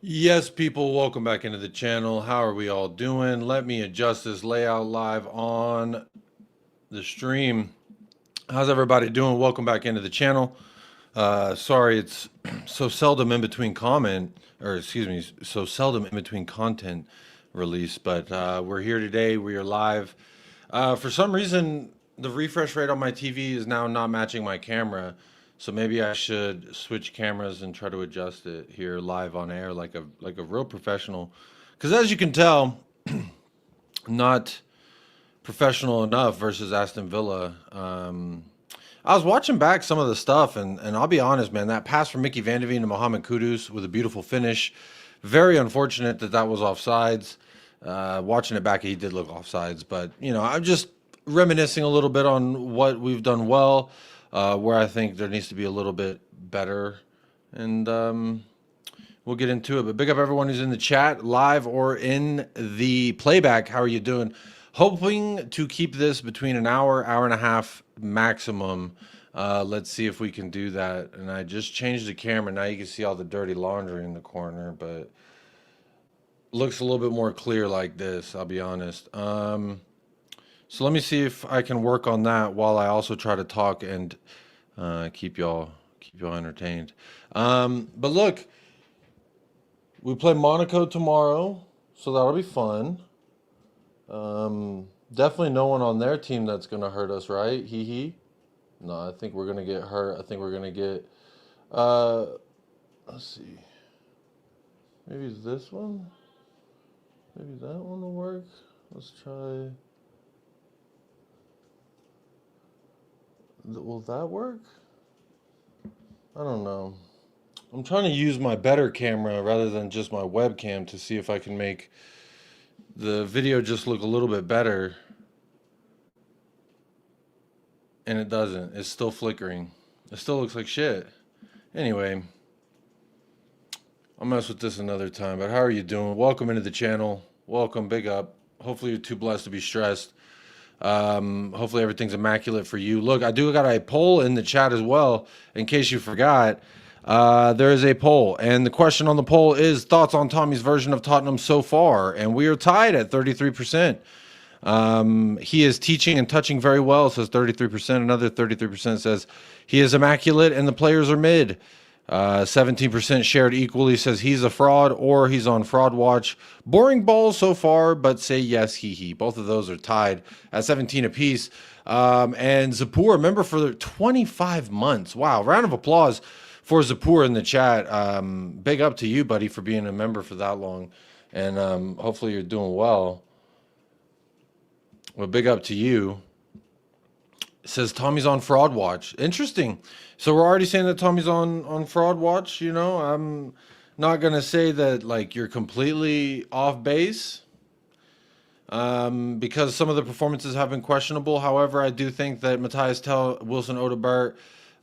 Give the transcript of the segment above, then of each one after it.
Yes, people, welcome back into the channel. How are we all doing? Let me adjust this layout live on the stream. How's everybody doing? Welcome back into the channel. Sorry, it's so seldom in between so seldom in between content release, but we're here today. We are live. For some reason, the refresh rate on my TV is now not matching my camera. So maybe I should switch cameras and try to adjust it here live on air like a real professional. Because as you can tell, not professional enough versus Aston Villa. I was watching back some of the stuff, and I'll be honest, man, that pass from Mickey Van de Ven to Mohamed Kudus with a beautiful finish. Very unfortunate that that was offsides. Watching it back, he did look offsides, but I'm just reminiscing a little bit on what we've done well, where I think there needs to be a little bit better, and we'll get into it. But big up everyone who's in the chat, live or in the playback. How are you doing? Hoping to keep this between an hour, hour and a half maximum. Let's see if we can do that. And I just changed the camera. Now you can see all the dirty laundry in the corner, but looks a little bit more clear like this, I'll be honest. So let me see if I can work on that while I also try to talk and keep y'all entertained. But look, we play Monaco tomorrow, so that'll be fun. Definitely no one on their team that's gonna hurt us, right? Hee hee. No, I think we're gonna get hurt. I think we're gonna get. Uh, let's see. Maybe this one. Maybe that one will work. Let's try. Will that work? I don't know. I'm trying to use my better camera rather than just my webcam to see if I can make the video just look a little bit better. And it doesn't. It's still flickering. It still looks like shit. Anyway, I'll mess with this another time. But how are you doing? Welcome into the channel. Welcome, big up. Hopefully you're too blessed to be stressed. Hopefully everything's immaculate for you. Look, I do got a poll in the chat as well, in case you forgot. There is a poll, and the question on the poll is thoughts on Tommy's version of Tottenham so far, and we are tied at 33%. He is teaching and touching very well, says 33%. Another 33% says he is immaculate and the players are mid. 17% shared equally, says he's a fraud or he's on fraud watch. Boring balls so far, but say yes, he. Both of those are tied at 17 apiece. And Zapur, member for 25 months. Wow, round of applause for Zapur in the chat. Big up to you, buddy, for being a member for that long. And hopefully you're doing well. Well, big up to you. It says Tommy's on fraud watch. Interesting. So we're already saying that Tommy's on fraud watch. I'm not gonna say that like you're completely off base, because some of the performances have been questionable. However, I do think that Matthias Tell, Wilson Odobert,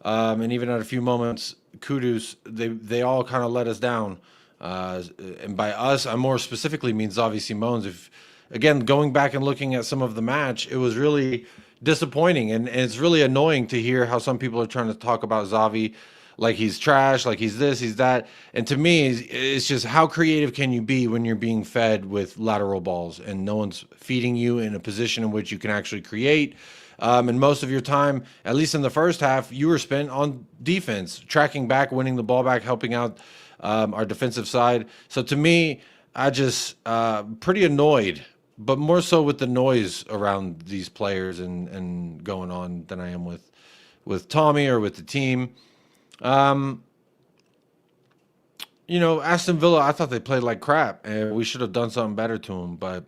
and even at a few moments, Kudus, they all kind of let us down. And by us, I more specifically mean Xavi Simons. If again, going back and looking at some of the match, it was really disappointing, and it's really annoying to hear how some people are trying to talk about Xavi like he's trash, like he's this, he's that. And to me, it's just how creative can you be when you're being fed with lateral balls and no one's feeding you in a position in which you can actually create. And most of your time, at least in the first half, you were spent on defense, tracking back, winning the ball back, helping out our defensive side. So to me, I just pretty annoyed, but more so with the noise around these players and going on than I am with Tommy or with the team. Aston Villa, I thought they played like crap, and we should have done something better to them. But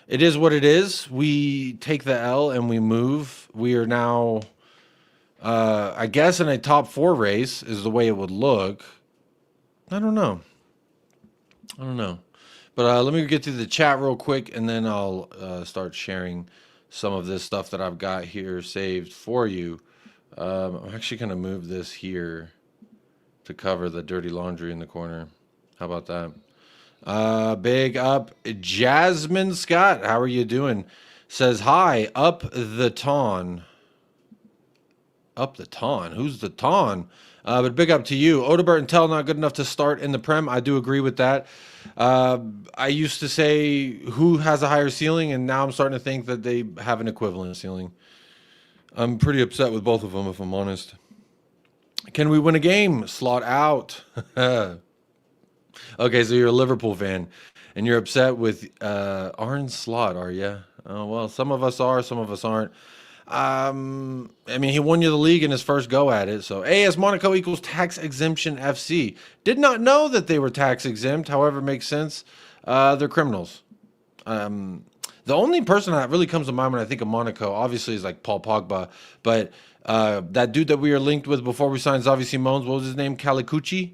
it is what it is. We take the L and we move. We are now, I guess, in a top four race is the way it would look. I don't know. But let me get to the chat real quick, and then I'll start sharing some of this stuff that I've got here saved for you. I'm actually going to move this here to cover the dirty laundry in the corner. How about that? Big up Jasmine Scott. How are you doing? Says, hi, up the ton. Up the ton? Who's the ton? But big up to you. Odebert and Tell not good enough to start in the Prem. I do agree with that. I used to say who has a higher ceiling, and now I'm starting to think that they have an equivalent ceiling. I'm pretty upset with both of them, if I'm honest. Can we win a game? Slot out. Okay, so you're a Liverpool fan, and you're upset with Arne Slot, are you? Oh well, some of us are, some of us aren't. I mean, he won you the league in his first go at it. So AS Monaco equals tax exemption FC. Did not know that they were tax exempt. However, makes sense. They're criminals. The only person that really comes to mind when I think of Monaco, obviously, is like Paul Pogba. But that dude that we were linked with before we signed Xavi Simons, what was his name? Caliucci?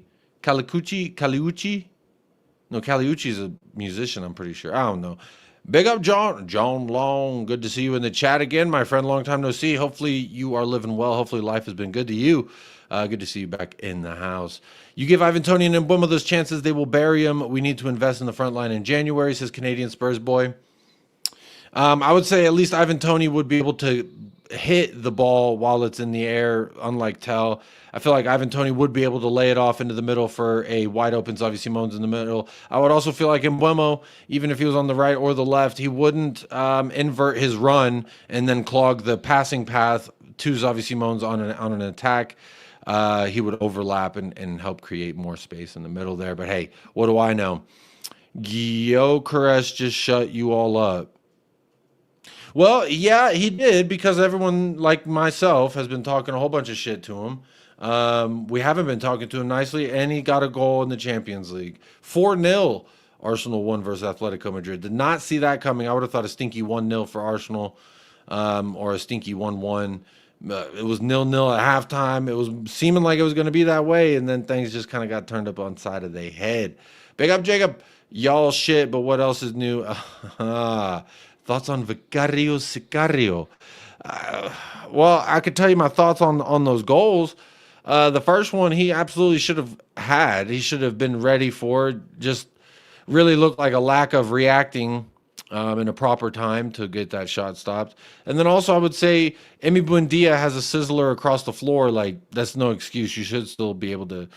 No, Caliucci's a musician, I'm pretty sure. I don't know. Big up, John. John Long. Good to see you in the chat again, my friend. Long time no see. Hopefully you are living well. Hopefully life has been good to you. Good to see you back in the house. You give Ivan Toney and Mbeumo those chances, they will bury him. We need to invest in the front line in January, says Canadian Spurs boy. I would say at least Ivan Toney would be able to hit the ball while it's in the air, unlike Tell. I feel like Ivan Toney would be able to lay it off into the middle for a wide open Xavi Simons in the middle. I would also feel like Mbeumo, even if he was on the right or the left, he wouldn't invert his run and then clog the passing path to Xavi Simons on an attack. He would overlap and help create more space in the middle there. But hey, what do I know? Gyökeres just shut you all up. Well, yeah, he did, because everyone like myself has been talking a whole bunch of shit to him. We haven't been talking to him nicely, and he got a goal in the Champions League. 4-0 Arsenal won versus Atletico Madrid. Did not see that coming. I would have thought a stinky 1-0 for Arsenal, or a stinky 1-1. It was 0-0 at halftime. It was seeming like it was going to be that way, and then things just kind of got turned up on side of their head. Big up, Jacob. Y'all shit, but what else is new? Thoughts on Vicario Sicario? Well, I could tell you my thoughts on those goals. The first one, he absolutely should have had. He should have been ready for. Just really looked like a lack of reacting in a proper time to get that shot stopped. And then also, I would say Emi Buendia has a sizzler across the floor. Like, that's no excuse. You should still be able to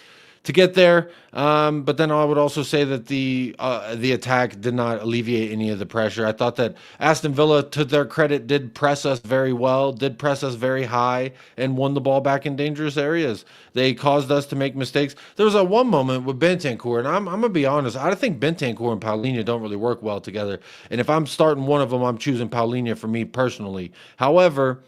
get there. But then I would also say that the attack did not alleviate any of the pressure. I thought that Aston Villa, to their credit, did press us very well, did press us very high, and won the ball back in dangerous areas. They caused us to make mistakes. There was a one moment with Bentancur, and I'm going to be honest, I think Bentancur and Paulinho don't really work well together. And if I'm starting one of them, I'm choosing Paulinho for me personally. However,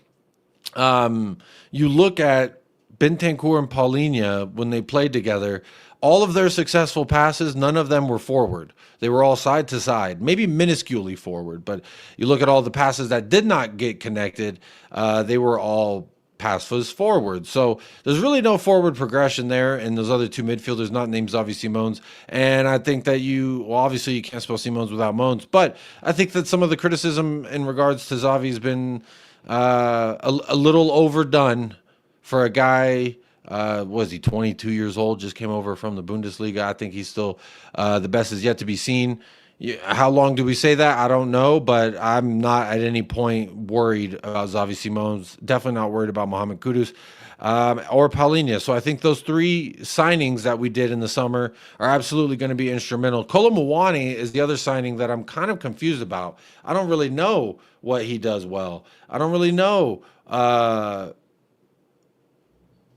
you look at Bentancur and Paulinho, when they played together, all of their successful passes, none of them were forward. They were all side to side, maybe minusculely forward. But you look at all the passes that did not get connected, they were all passes forward. So there's really no forward progression there in those other two midfielders, not named Xavi Simons. And I think that obviously you can't spell Simons without Mons. But I think that some of the criticism in regards to Xavi has been a little overdone. For a guy, was he 22 years old, just came over from the Bundesliga. I think he's still the best is yet to be seen. How long do we say that? I don't know, but I'm not at any point worried about Xavi Simons. Definitely not worried about Mohamed Kudus or Paulinho. So I think those three signings that we did in the summer are absolutely going to be instrumental. Kolo Muani is the other signing that I'm kind of confused about. I don't really know what he does well. I don't really know.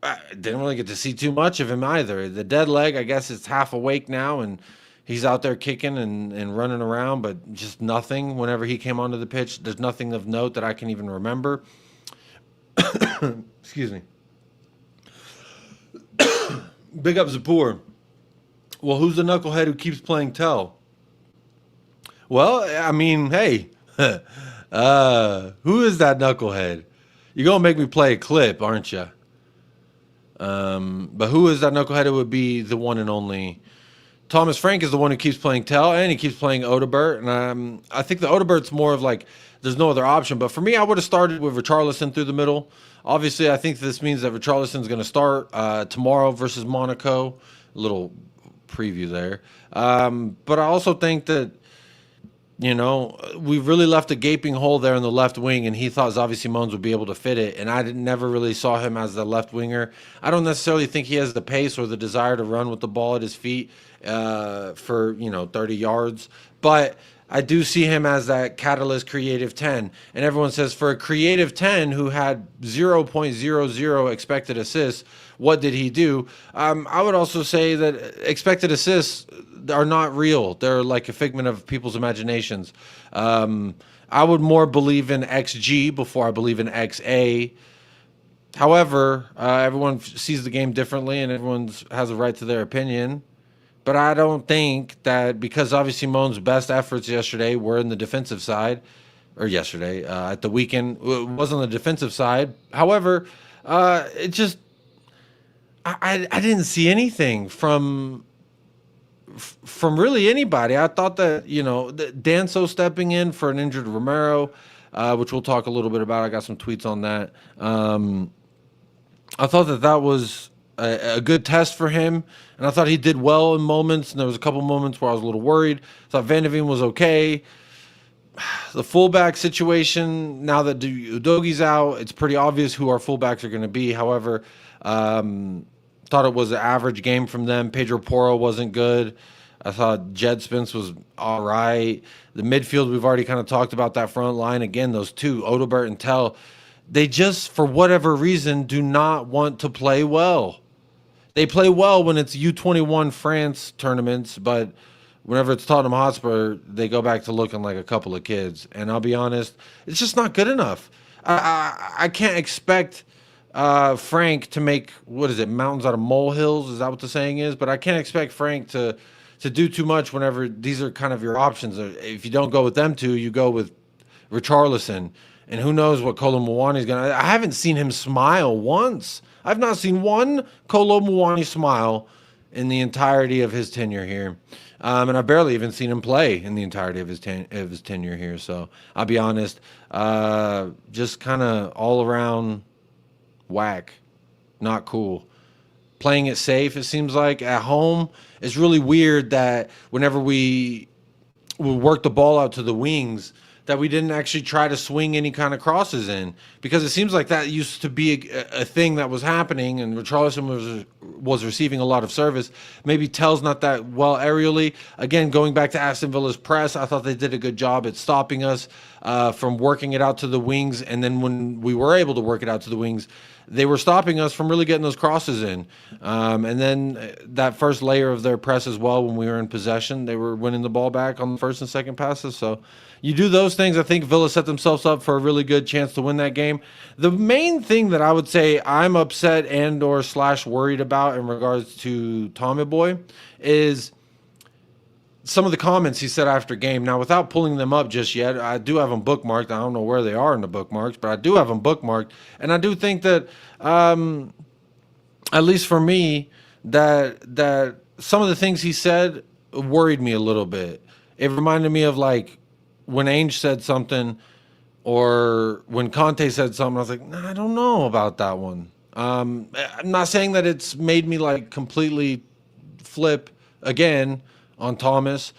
I didn't really get to see too much of him either. The dead leg, I guess it's half awake now, and he's out there kicking and running around, but just nothing whenever he came onto the pitch. There's nothing of note that I can even remember. Excuse me. Big up Zapur. Well, who's the knucklehead who keeps playing Tell? Well, I mean, hey, who is that knucklehead? You're going to make me play a clip, aren't you? But who is that knucklehead? It would be the one and only Thomas Frank is the one who keeps playing Tell, and he keeps playing Odebert. And I think the Odebert's more of like there's no other option. But for me, I would have started with Richarlison through the middle. Obviously, I think this means that Richarlison's going to start tomorrow versus Monaco. A little preview there. But I also think that We really left a gaping hole there in the left wing, and he thought Xavi Simons would be able to fit it. And I never really saw him as the left winger. I don't necessarily think he has the pace or the desire to run with the ball at his feet for 30 yards, but I do see him as that catalyst creative 10. And everyone says for a creative 10 who had 0.00 expected assists, what did he do? I would also say that expected assists are not real. They're like a figment of people's imaginations. I would more believe in XG before I believe in XA. However, everyone sees the game differently and everyone has a right to their opinion. But I don't think that because obviously Simone's best efforts yesterday were in the defensive side, or yesterday at the weekend, it was on the defensive side. However, it just I didn't see anything from really anybody. I thought that Danso stepping in for an injured Romero, which we'll talk a little bit about. I got some tweets on that. I thought that was a good test for him, and I thought he did well in moments, and there was a couple moments where I was a little worried. I thought Van de Ven was okay. The fullback situation, now that Udogi's out, it's pretty obvious who our fullbacks are going to be. However, thought it was an average game from them. Pedro Porro wasn't good. I thought Jed Spence was all right. The midfield, we've already kind of talked about that front line. Again, those two, Odobert and Tell, they just, for whatever reason, do not want to play well. They play well when it's U21 France tournaments, but whenever it's Tottenham Hotspur, they go back to looking like a couple of kids. And I'll be honest, it's just not good enough. I can't expect Frank to make, mountains out of molehills? Is that what the saying is? But I can't expect Frank to do too much whenever these are kind of your options. If you don't go with them two, you go with Richarlison. And who knows what Kolo Muani's going to... I haven't seen him smile once. I've not seen one Kolo Muani smile in the entirety of his tenure here. And I've barely even seen him play in the entirety of his tenure here. So I'll be honest, just kind of all around whack. Not cool. Playing it safe, it seems like. At home, it's really weird that whenever we work the ball out to the wings, that we didn't actually try to swing any kind of crosses in, because it seems like that used to be a thing that was happening, and Richarlison was receiving a lot of service. Maybe Tell's not that well aerially. Again, going back to Aston Villa's press, I thought they did a good job at stopping us from working it out to the wings, and then when we were able to work it out to the wings, they were stopping us from really getting those crosses in. And then that first layer of their press as well, when we were in possession, they were winning the ball back on the first and second passes. So you do those things, I think Villa set themselves up for a really good chance to win that game. The main thing that I would say I'm upset and or / worried about in regards to Tommy Boy is some of the comments he said after game. Now, without pulling them up just yet, I do have them bookmarked. I don't know where they are in the bookmarks, but I do have them bookmarked. And I do think that, at least for me, that some of the things he said worried me a little bit. It reminded me of like when Ainge said something, or when Conte said something. I was like, nah, I don't know about that one. I'm not saying that it's made me like completely flip again on Thomas,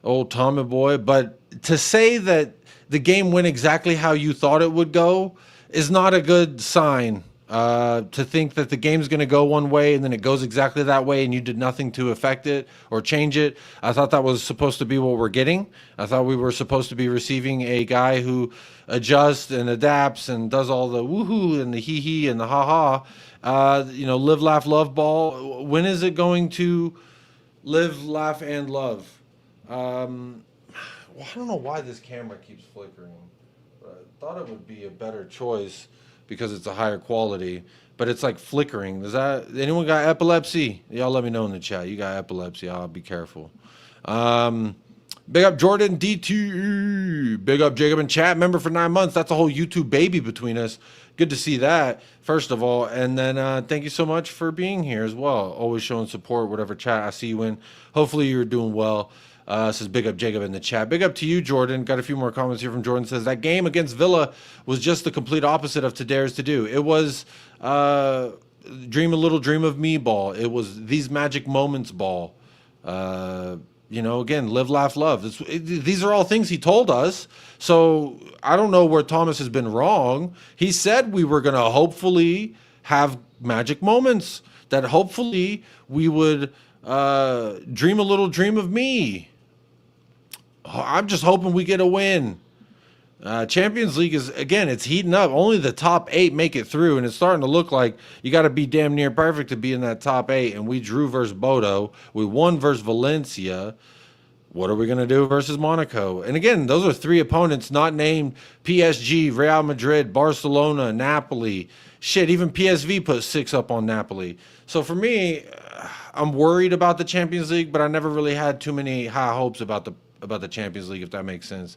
old Tommy boy, but to say that the game went exactly how you thought it would go is not a good sign. To think that the game's going to go one way and then it goes exactly that way and you did nothing to affect it or change it. I thought that was supposed to be what we're getting. I thought we were supposed to be receiving a guy who adjusts and adapts and does all the woohoo and the hee-hee and the ha-ha. Live, laugh, love ball. When is it going to live, laugh, and love? I don't know why this camera keeps flickering. But I thought it would be a better choice because it's a higher quality, but it's like flickering. Anyone got epilepsy? Y'all let me know in the chat. You got epilepsy. I'll be careful. Big up Jordan DT. Big up Jacob in chat. Member for 9 months. That's a whole YouTube baby between us. Good to see that, first of all. And then thank you so much for being here as well. Always showing support, whatever chat I see you in. Hopefully you're doing well. Says big up Jacob in the chat. Big up to you, Jordan. Got a few more comments here from Jordan. Says that game against Villa was just the complete opposite of Tadare's to do. It was dream a little dream of me ball. It was these magic moments ball. again, live, laugh, love. These are all things he told us. So I don't know where Thomas has been wrong. He said we were going to hopefully have magic moments, that hopefully we would dream a little dream of me. I'm just hoping we get a win. Champions League is, again, it's heating up. Only the top 8 make it through, and it's starting to look like you got to be damn near perfect to be in that top 8. And we drew versus Bodo. We won versus Valencia. What are we going to do versus Monaco? And again, those are 3 opponents not named: PSG, Real Madrid, Barcelona, Napoli. Shit, even PSV put 6 up on Napoli. So for me, I'm worried about the Champions League, but I never really had too many high hopes about the Champions League, if that makes sense.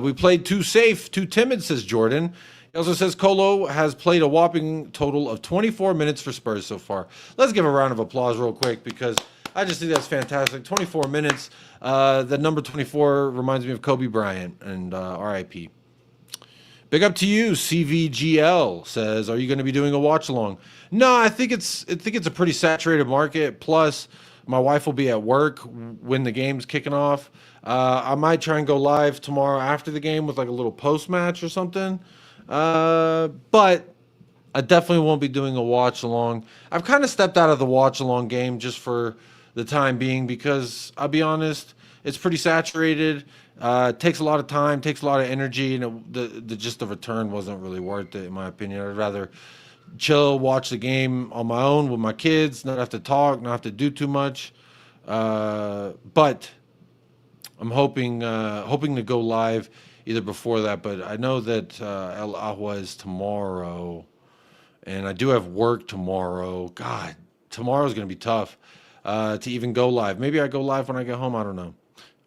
We played too safe, too timid, says Jordan. He also says Colo has played a whopping total of 24 minutes for Spurs so far. Let's give a round of applause real quick, because I just think that's fantastic. 24 minutes. The number 24 reminds me of Kobe Bryant, and RIP. Big up to you. CVGL says, are you going to be doing a watch along? No, I think it's a pretty saturated market. Plus, my wife will be at work when the game's kicking off. I might try and go live tomorrow after the game with like a little post match or something. But I definitely won't be doing a watch along. I've kind of stepped out of the watch along game just for the time being, because I'll be honest, it's pretty saturated. It takes a lot of time, takes a lot of energy, and the return wasn't really worth it, in my opinion. I'd rather chill, watch the game on my own with my kids, not have to talk, not have to do too much. But I'm hoping to go live either before that. But I know that El Agua is tomorrow, and I do have work tomorrow. God, tomorrow's gonna be tough to even go live. Maybe I go live when I get home. I don't know.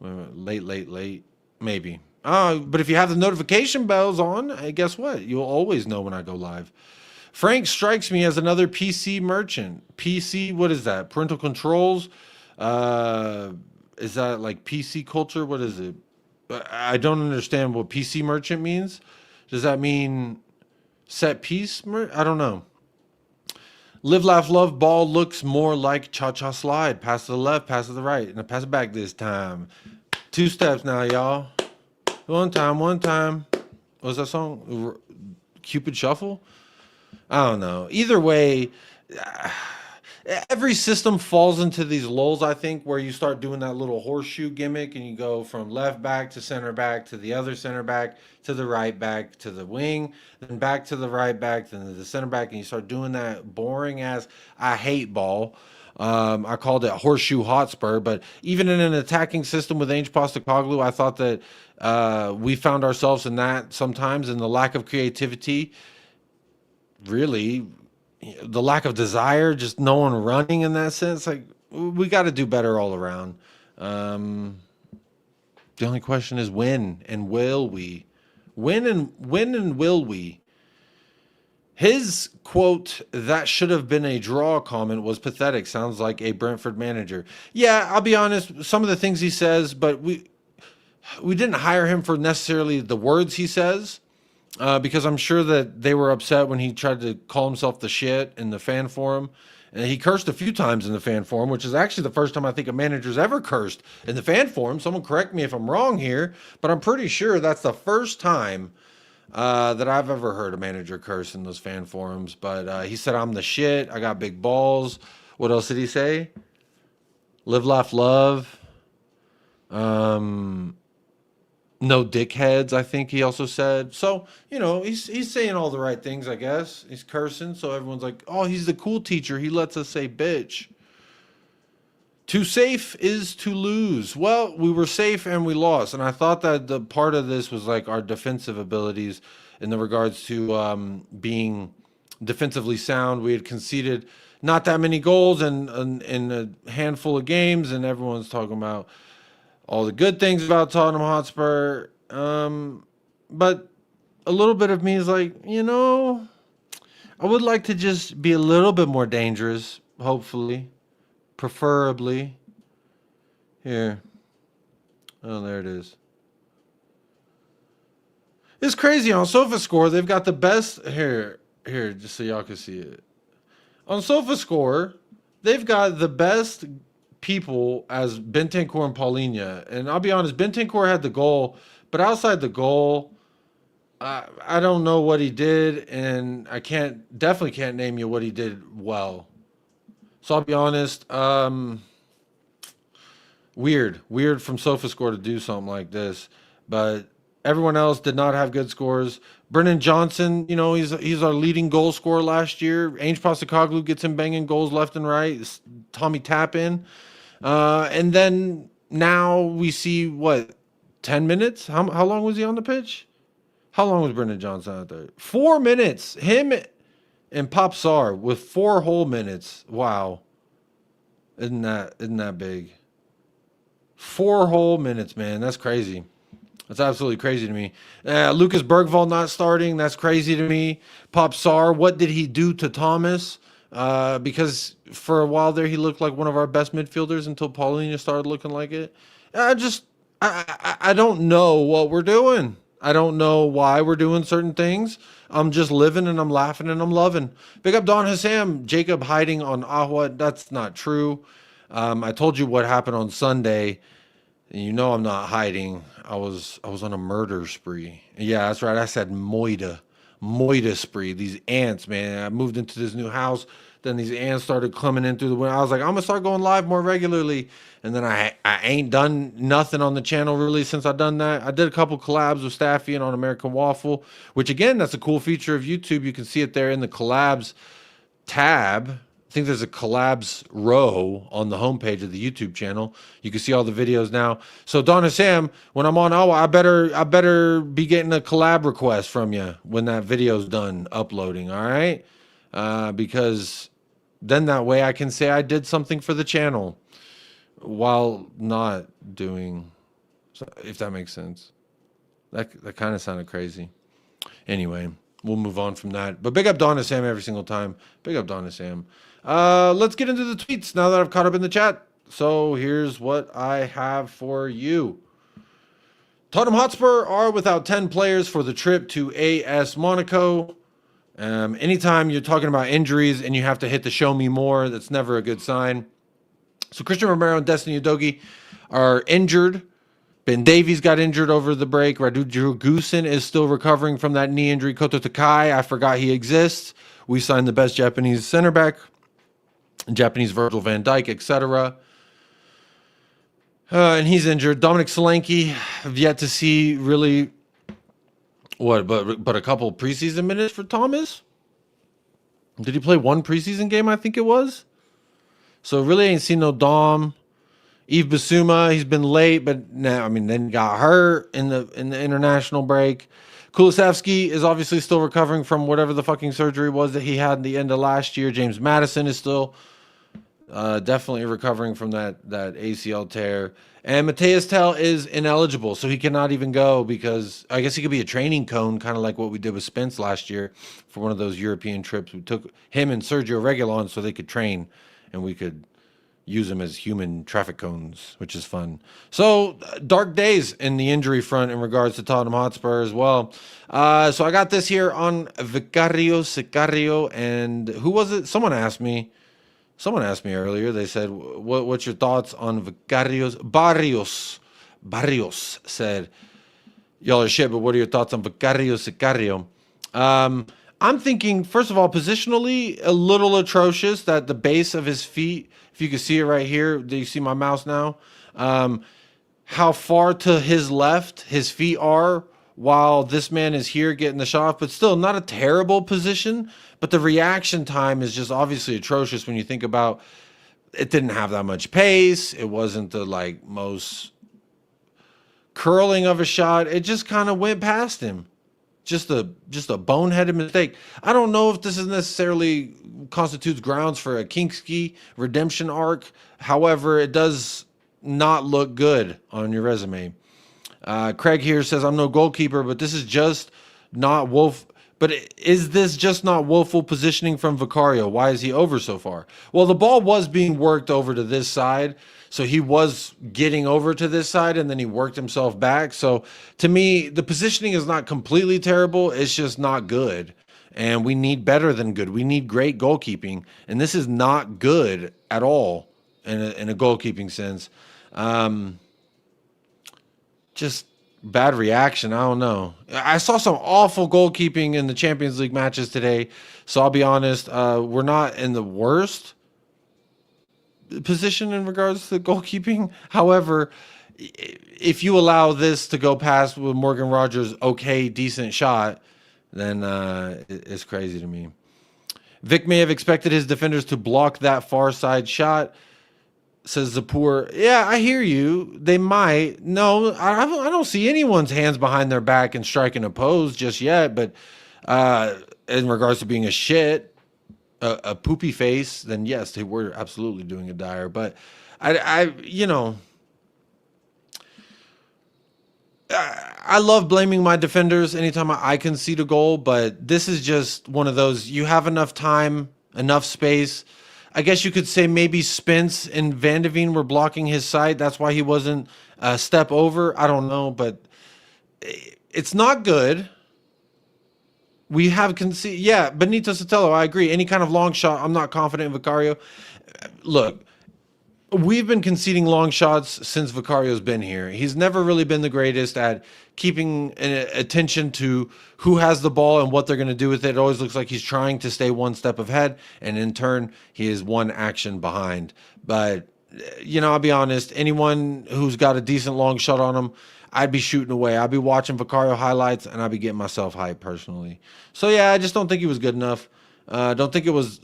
Late, maybe. But if you have the notification bells on, guess what? You'll always know when I go live. Frank strikes me as another PC merchant. PC, what is that? Parental controls? Is that like PC culture? What is it? I don't understand what PC merchant means. Does that mean set piece? I don't know. Live, laugh, love. Ball looks more like cha-cha slide. Pass to the left, pass to the right. And I pass it back this time. 2 steps now, y'all. One time. What's that song? Cupid Shuffle? I don't know. Either way, every system falls into these lulls, I think, where you start doing that little horseshoe gimmick and you go from left back to center back to the other center back to the right back to the wing, then back to the right back, then to the center back, and you start doing that boring ass, I hate ball. I called it horseshoe hotspur, but even in an attacking system with Ange Postecoglou, I thought that we found ourselves in that sometimes, and the lack of creativity, really, the lack of desire, just no one running in that sense. Like, we got to do better all around. The only question is when and will we? When and will we? His quote, "that should have been a draw" comment was pathetic. Sounds like a Brentford manager. Yeah, I'll be honest, some of the things he says, but we didn't hire him for necessarily the words he says, because I'm sure that they were upset when he tried to call himself the shit in the fan forum. And he cursed a few times in the fan forum, which is actually the first time I think a manager's ever cursed in the fan forum. Someone correct me if I'm wrong here, but I'm pretty sure that's the first time that I've ever heard a manager curse in those fan forums. But he said, "I'm the shit. I got big balls." What else did he say? Live, laugh, love. No dickheads, I think he also said. So, he's saying all the right things, I guess. He's cursing, so everyone's like, oh, he's the cool teacher. He lets us say bitch. Too safe is to lose. Well, we were safe and we lost. And I thought that the part of this was like our defensive abilities in the regards to being defensively sound. We had conceded not that many goals in a handful of games, and everyone's talking about all the good things about Tottenham Hotspur. But a little bit of me is like, I would like to just be a little bit more dangerous, hopefully. Preferably. Here. Oh, there it is. It's crazy. On SofaScore, they've got the best. Here, just so y'all can see it. On SofaScore, they've got the best people as Bentancur and Paulinho. And I'll be honest, Bentancur had the goal, but outside the goal, I don't know what he did, and I definitely can't name you what he did well. So I'll be honest. Weird from SofaScore to do something like this, but everyone else did not have good scores. Brennan Johnson, he's our leading goal scorer last year. Ange Postecoglou gets him banging goals left and right. Tommy Tapin, and then now we see what 10 minutes. How long was he on the pitch? How long was Brendan Johnson out there? 4 minutes. Him and Pop Sar with 4 whole minutes. Wow. Isn't that big? 4 whole minutes, man. That's crazy. That's absolutely crazy to me. Lucas Bergvall not starting. That's crazy to me. Pop Sar, what did he do to Thomas? Because for a while there, he looked like one of our best midfielders until Paulinho started looking like it. I don't know what we're doing. I don't know why we're doing certain things. I'm just living and I'm laughing and I'm loving. Big up Don Hassam. Jacob hiding on Ahwa. That's not true. I told you what happened on Sunday. And I'm not hiding. I was on a murder spree. Yeah, that's right. I said moida spree. These ants, man. I moved into this new house. Then these ants started coming in through the window. I was like, I'm gonna start going live more regularly. And then I ain't done nothing on the channel really since I done that. I did a couple collabs with Staffy and on American Waffle, which again, that's a cool feature of YouTube. You can see it there in the collabs tab. I think there's a collabs row on the homepage of the YouTube channel. You can see all the videos now. So Donna Sam, when I'm on, I better be getting a collab request from you when that video's done uploading. All right, because then that way I can say I did something for the channel while not doing, if that makes sense. That kind of sounded crazy. Anyway, we'll move on from that. But big up Donna Sam every single time. Big up Donna Sam. Let's get into the tweets now that I've caught up in the chat. So here's what I have for you. Tottenham Hotspur are without 10 players for the trip to AS Monaco. Anytime you're talking about injuries and you have to hit the show me more, that's never a good sign. So Christian Romero and Destiny Udogie are injured. Ben Davies got injured over the break. Radu Drugusin is still recovering from that knee injury. Koto Takai, I forgot he exists. We signed the best Japanese center back, Japanese Virgil van Dijk, etc. And he's injured. Dominic Solanke, have yet to see really but a couple preseason minutes for Thomas. Did he play one preseason game? I think it was. So really ain't seen no Dom. Yves Bissouma, he's been late, but now then got hurt in the international break. Kulusevski is obviously still recovering from whatever the fucking surgery was that he had at the end of last year. James Madison is still definitely recovering from that ACL tear. And Mateus Tell is ineligible, so he cannot even go because I guess he could be a training cone, kind of like what we did with Spence last year for one of those European trips. We took him and Sergio Reguilon so they could train and we could use them as human traffic cones, which is fun. So dark days in the injury front in regards to Tottenham Hotspur as well. So I got this here on Vicario Sicario, and who was it? Someone asked me earlier. They said, what's your thoughts on Vicarios? Barrios said, y'all are shit, but what are your thoughts on Vicario Sicario? I'm thinking, first of all, positionally, a little atrocious that the base of his feet, if you can see it right here, do you see my mouse now? How far to his left his feet are while this man is here getting the shot off, but still not a terrible position. But the reaction time is just obviously atrocious when you think about it didn't have that much pace. It wasn't the most curling of a shot. It just kind of went past him. Just a boneheaded mistake. I don't know if this is necessarily constitutes grounds for a Kinski redemption arc. However, it does not look good on your resume. Craig here says, I'm no goalkeeper, but this is just not wolf. But is this just not woeful positioning from Vicario? Why is he over so far? Well, the ball was being worked over to this side. So he was getting over to this side and then he worked himself back. So to me, the positioning is not completely terrible. It's just not good. And we need better than good. We need great goalkeeping. And this is not good at all. in a goalkeeping sense. Just bad reaction. I don't know. I saw some awful goalkeeping in the Champions League matches today. So I'll be honest, we're not in the worst position in regards to goalkeeping. However, if you allow this to go past with Morgan Rogers' okay, decent shot, then it's crazy to me. Vic may have expected his defenders to block that far side shot, says Zapur. Yeah, I hear you. They might. No, I don't see anyone's hands behind their back and striking a pose just yet. But in regards to being a poopy face, then yes, they were absolutely doing a dire. But I love blaming my defenders anytime I concede a goal, but this is just one of those, you have enough time, enough space. I guess you could say maybe Spence and Van de Ven were blocking his sight. That's why he wasn't a step over. I don't know, but it's not good. We have conceded. Yeah, Benito Sotelo, I agree. Any kind of long shot, I'm not confident in Vicario. Look, we've been conceding long shots since Vicario's been here. He's never really been the greatest at keeping attention to who has the ball and what they're going to do with it. It always looks like he's trying to stay one step ahead, and in turn, he is one action behind. But, I'll be honest, anyone who's got a decent long shot on him, I'd be shooting away. I'd be watching Vicario highlights, and I'd be getting myself hyped personally. So, yeah, I just don't think he was good enough. Don't think it was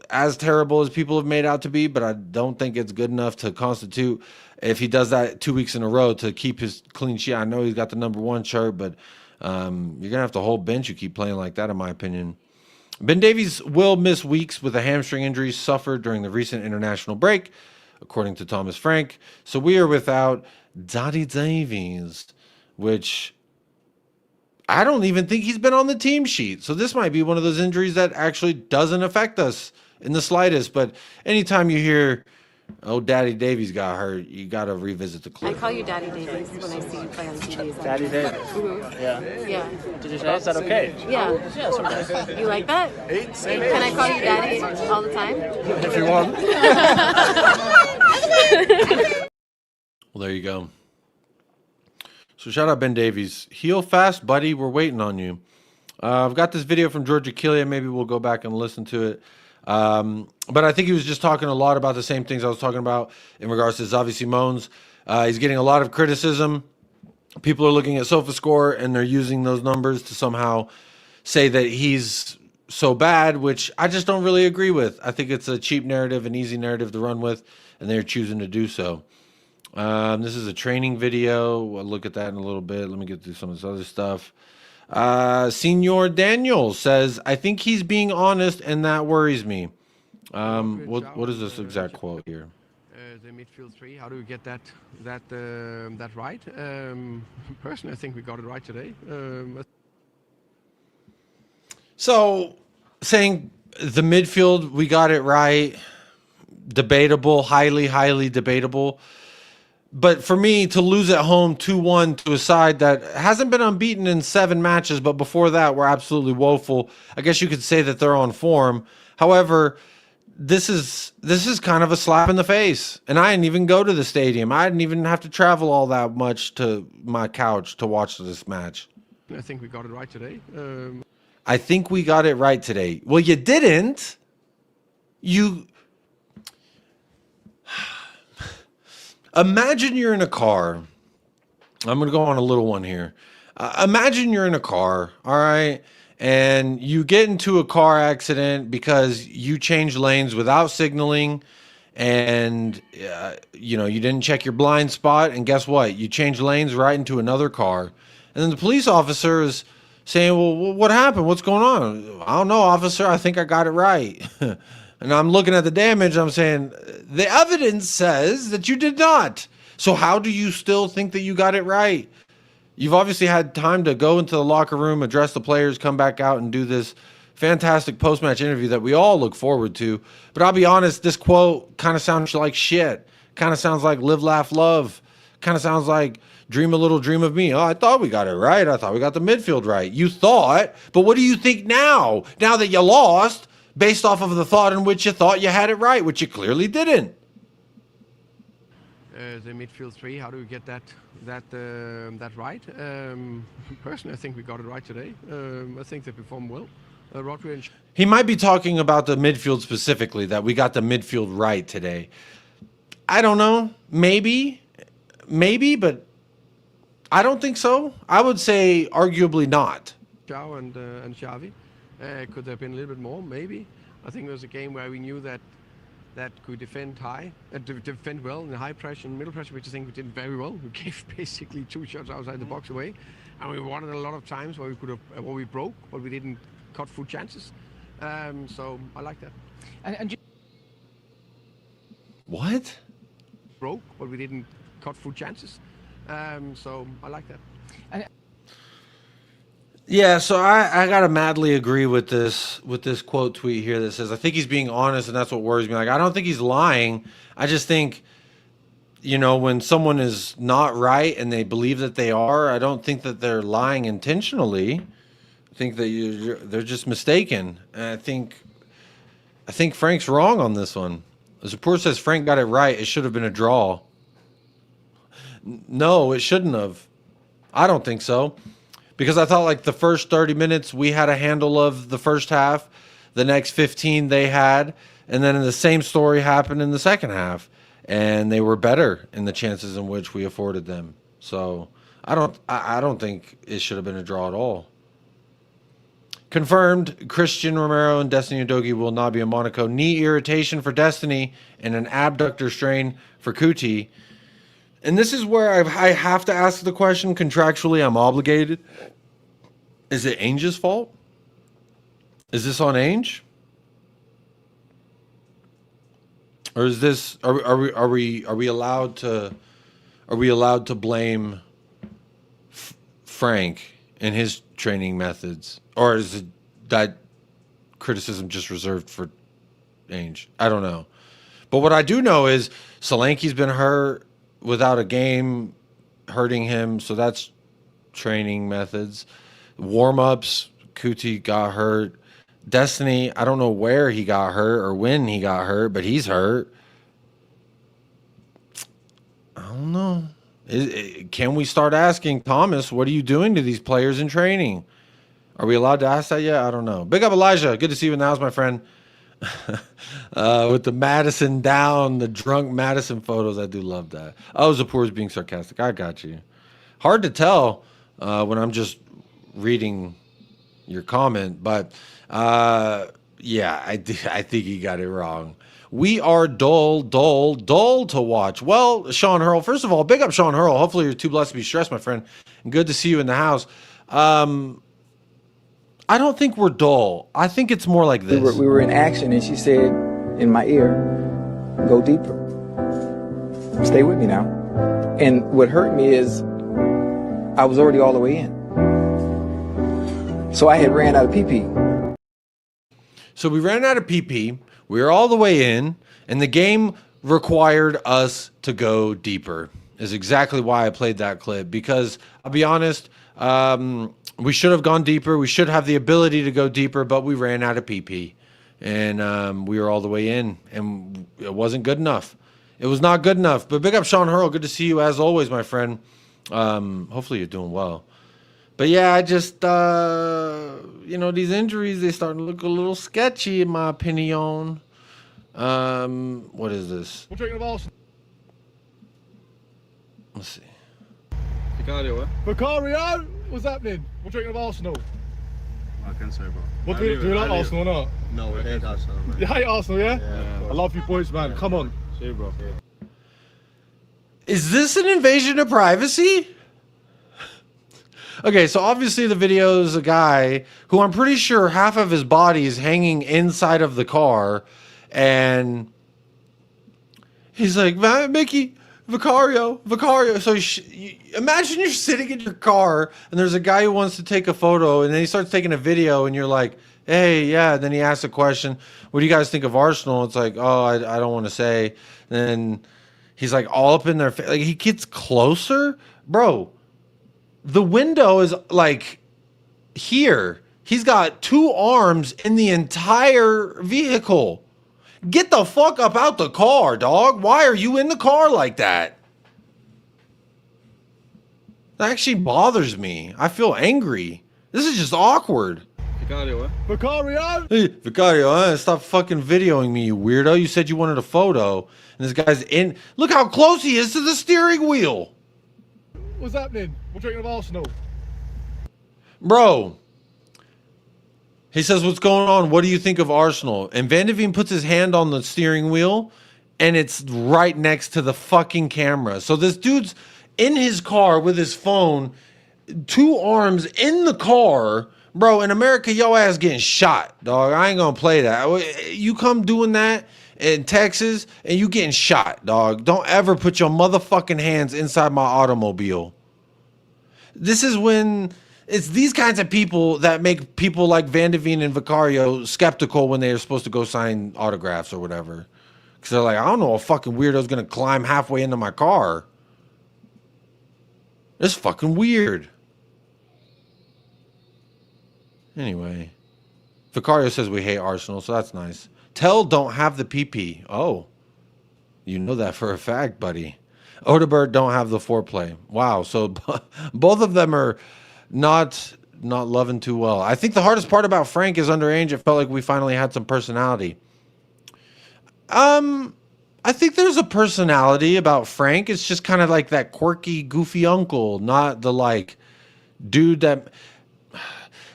as terrible as people have made out to be, but I don't think it's good enough to constitute, if he does that 2 weeks in a row, to keep his clean sheet. I know he's got the #1 shirt, but you're going to have to hold bench. You keep playing like that, in my opinion. Ben Davies will miss weeks with a hamstring injury suffered during the recent international break, according to Thomas Frank. So we are without Dottie Davies, which I don't even think he's been on the team sheet. So this might be one of those injuries that actually doesn't affect us in the slightest. But anytime you hear, oh, Daddy Davies got hurt, you got to revisit the clip. I call you Daddy Davies when I see you play on TV. Daddy Davies. Mm-hmm. Yeah. Yeah. Did you say? Is that okay? Yeah. Yeah, it's okay. You like that? Can I call you Daddy all the time? If you want. Well, there you go. So shout out Ben Davies. Heal fast, buddy. We're waiting on you. I've got this video from George Achillia. Maybe we'll go back and listen to it. But I think he was just talking a lot about the same things I was talking about in regards to Xavi Simons. He's getting a lot of criticism. People are looking at SofaScore and they're using those numbers to somehow say that he's so bad, which I just don't really agree with. I think it's a cheap narrative, an easy narrative to run with, and they're choosing to do so. This is a training video. We'll look at that in a little bit. Let me get through some of this other stuff. Senor Daniel says, I think he's being honest, and that worries me. What is this exact quote here? The midfield three, how do we get that right? Personally, I think we got it right today. So, saying the midfield, we got it right. Debatable, highly debatable. But for me, to lose at home 2-1 to a side that hasn't been unbeaten in 7 matches, but before that were absolutely woeful, I guess you could say that they're on form. However, this is kind of a slap in the face. And I didn't even go to the stadium. I didn't even have to travel all that much to my couch to watch this match. I think we got it right today. I think we got it right today. Well, you didn't. Imagine you're in a car. I'm going to go on a little one here. Imagine you're in a car, all right, and you get into a car accident because you changed lanes without signaling, and you didn't check your blind spot, and guess what? You changed lanes right into another car, and then the police officer is saying, well, what happened? What's going on? I don't know, officer. I think I got it right. And I'm looking at the damage. I'm saying the evidence says that you did not. So how do you still think that you got it right? You've obviously had time to go into the locker room, address the players, come back out and do this fantastic post-match interview that we all look forward to. But I'll be honest, this quote kind of sounds like shit. Kind of sounds like live, laugh, love. Kind of sounds like dream a little dream of me. Oh, I thought we got it right. I thought we got the midfield right. You thought, but what do you think now? Now that you lost, based off of the thought in which you thought you had it right, which you clearly didn't. the midfield three. How do we get that right? Personally, I think we got it right today. I think they performed well. Rodri and He might be talking about the midfield specifically, that we got the midfield right today. I don't know. Maybe, but I don't think so. I would say arguably not. João and Xavi. Could there have been a little bit more? Maybe. I think it was a game where we knew that could defend high, defend well in the high pressure and middle pressure, which I think we did very well. We gave basically 2 shots outside the box away, and we won it a lot of times where we could have, where we broke, but we didn't cut full chances. So I like that. And What? Broke, but we didn't cut full chances. So I like that. Yeah, so I gotta madly agree with this quote tweet here that says, I think he's being honest, and that's what worries me. Like, I don't think he's lying. I just think, you know, when someone is not right and they believe that they are, I don't think that they're lying intentionally. I think that they're just mistaken. And I think Frank's wrong on this one. As report says, Frank got it right. It should have been a draw. No, it shouldn't have. I don't think so. Because I thought like the first 30 minutes we had a handle of the first half. The next 15 they had. And then the same story happened in the second half. And they were better in the chances in which we afforded them. So I don't think it should have been a draw at all. Confirmed, Christian Romero and Destiny Udogie will not be in Monaco. Knee irritation for Destiny and an abductor strain for Kuti. And this is where I have to ask the question. Contractually, I'm obligated. Is it Ainge's fault? Is this on Ainge? Or is this are we allowed to blame Frank and his training methods? Or is it that criticism just reserved for Ainge? I don't know. But what I do know is Solanke's been hurt without a game, hurting him. So that's training methods. Warm-ups, Kuti got hurt. Destiny, I don't know where he got hurt or when he got hurt, but he's hurt. I don't know. Can we start asking Thomas, what are you doing to these players in training? Are we allowed to ask that yet? I don't know. Big up Elijah. Good to see you in the house, my friend. With the Madison down, the drunk Madison photos. I do love that. Oh, Zappour's being sarcastic. I got you. Hard to tell when I'm just reading your comment, but yeah, I think he got it wrong. We are dull to watch. Well, Sean Hurl, first of all, big up Sean Hurl. Hopefully you're too blessed to be stressed, my friend. And good to see you in the house. I don't think we're dull. I think it's more like this. We were in action, and she said in my ear, go deeper. Stay with me now. And what hurt me is I was already all the way in. So I had ran out of PP. So we ran out of PP. We were all the way in, and the game required us to go deeper. Is exactly why I played that clip. Because I'll be honest, we should have gone deeper. We should have the ability to go deeper, but we ran out of PP. And we were all the way in, and it wasn't good enough. It was not good enough. But big up Sean Hurl. Good to see you as always, my friend. Hopefully you're doing well. But yeah, I just, you know, these injuries, they starting to look a little sketchy in my opinion. What is this? We're drinking of Arsenal. Let's see. Vicario, Vicario, what's happening? We're drinking of Arsenal. I can say, bro. What do you like Arsenal or not? No, we hate Arsenal, man. You hate Arsenal, yeah? Yeah. I love you boys, man. Come on. See you, bro. Is this an invasion of privacy? Okay, so obviously the video is a guy who I'm pretty sure half of his body is hanging inside of the car, and he's like, Mickey, Vicario. So imagine you're sitting in your car, and there's a guy who wants to take a photo, and then he starts taking a video, and you're like, hey, yeah. And then he asks a question, what do you guys think of Arsenal? It's like, oh, I don't want to say. And then he's like all up in their face. Like, he gets closer. Bro, the window is like here. He's got 2 arms in the entire vehicle. Get the fuck up out the car, dog. Why are you in the car like that? That actually bothers me. I feel angry. This is just awkward. Vicario, eh? Vicario! Hey, Vicario, stop fucking videoing me, you weirdo. You said you wanted a photo. And this guy's in. Look how close he is to the steering wheel. What's happening? We're drinking of Arsenal. Bro. He says, what's going on? What do you think of Arsenal? And Van de Ven puts his hand on the steering wheel, and it's right next to the fucking camera. So this dude's in his car with his phone, 2 arms in the car. Bro, in America, your ass getting shot, dog. I ain't gonna play that. You come doing that in Texas, and you getting shot, dog. Don't ever put your motherfucking hands inside my automobile. This is when it's these kinds of people that make people like Van de Ven and Vicario skeptical when they are supposed to go sign autographs or whatever. Because they're like, I don't know, a fucking weirdo's gonna climb halfway into my car. It's fucking weird. Anyway, Vicario says we hate Arsenal, so that's nice. Tell don't have the PP. Oh, you know that for a fact, buddy. Odegaard don't have the foreplay. Wow, so both of them are not loving too well. I think the hardest part about Frank is underage. It felt like we finally had some personality. I think there's a personality about Frank. It's just kind of like that quirky, goofy uncle, not the like dude that.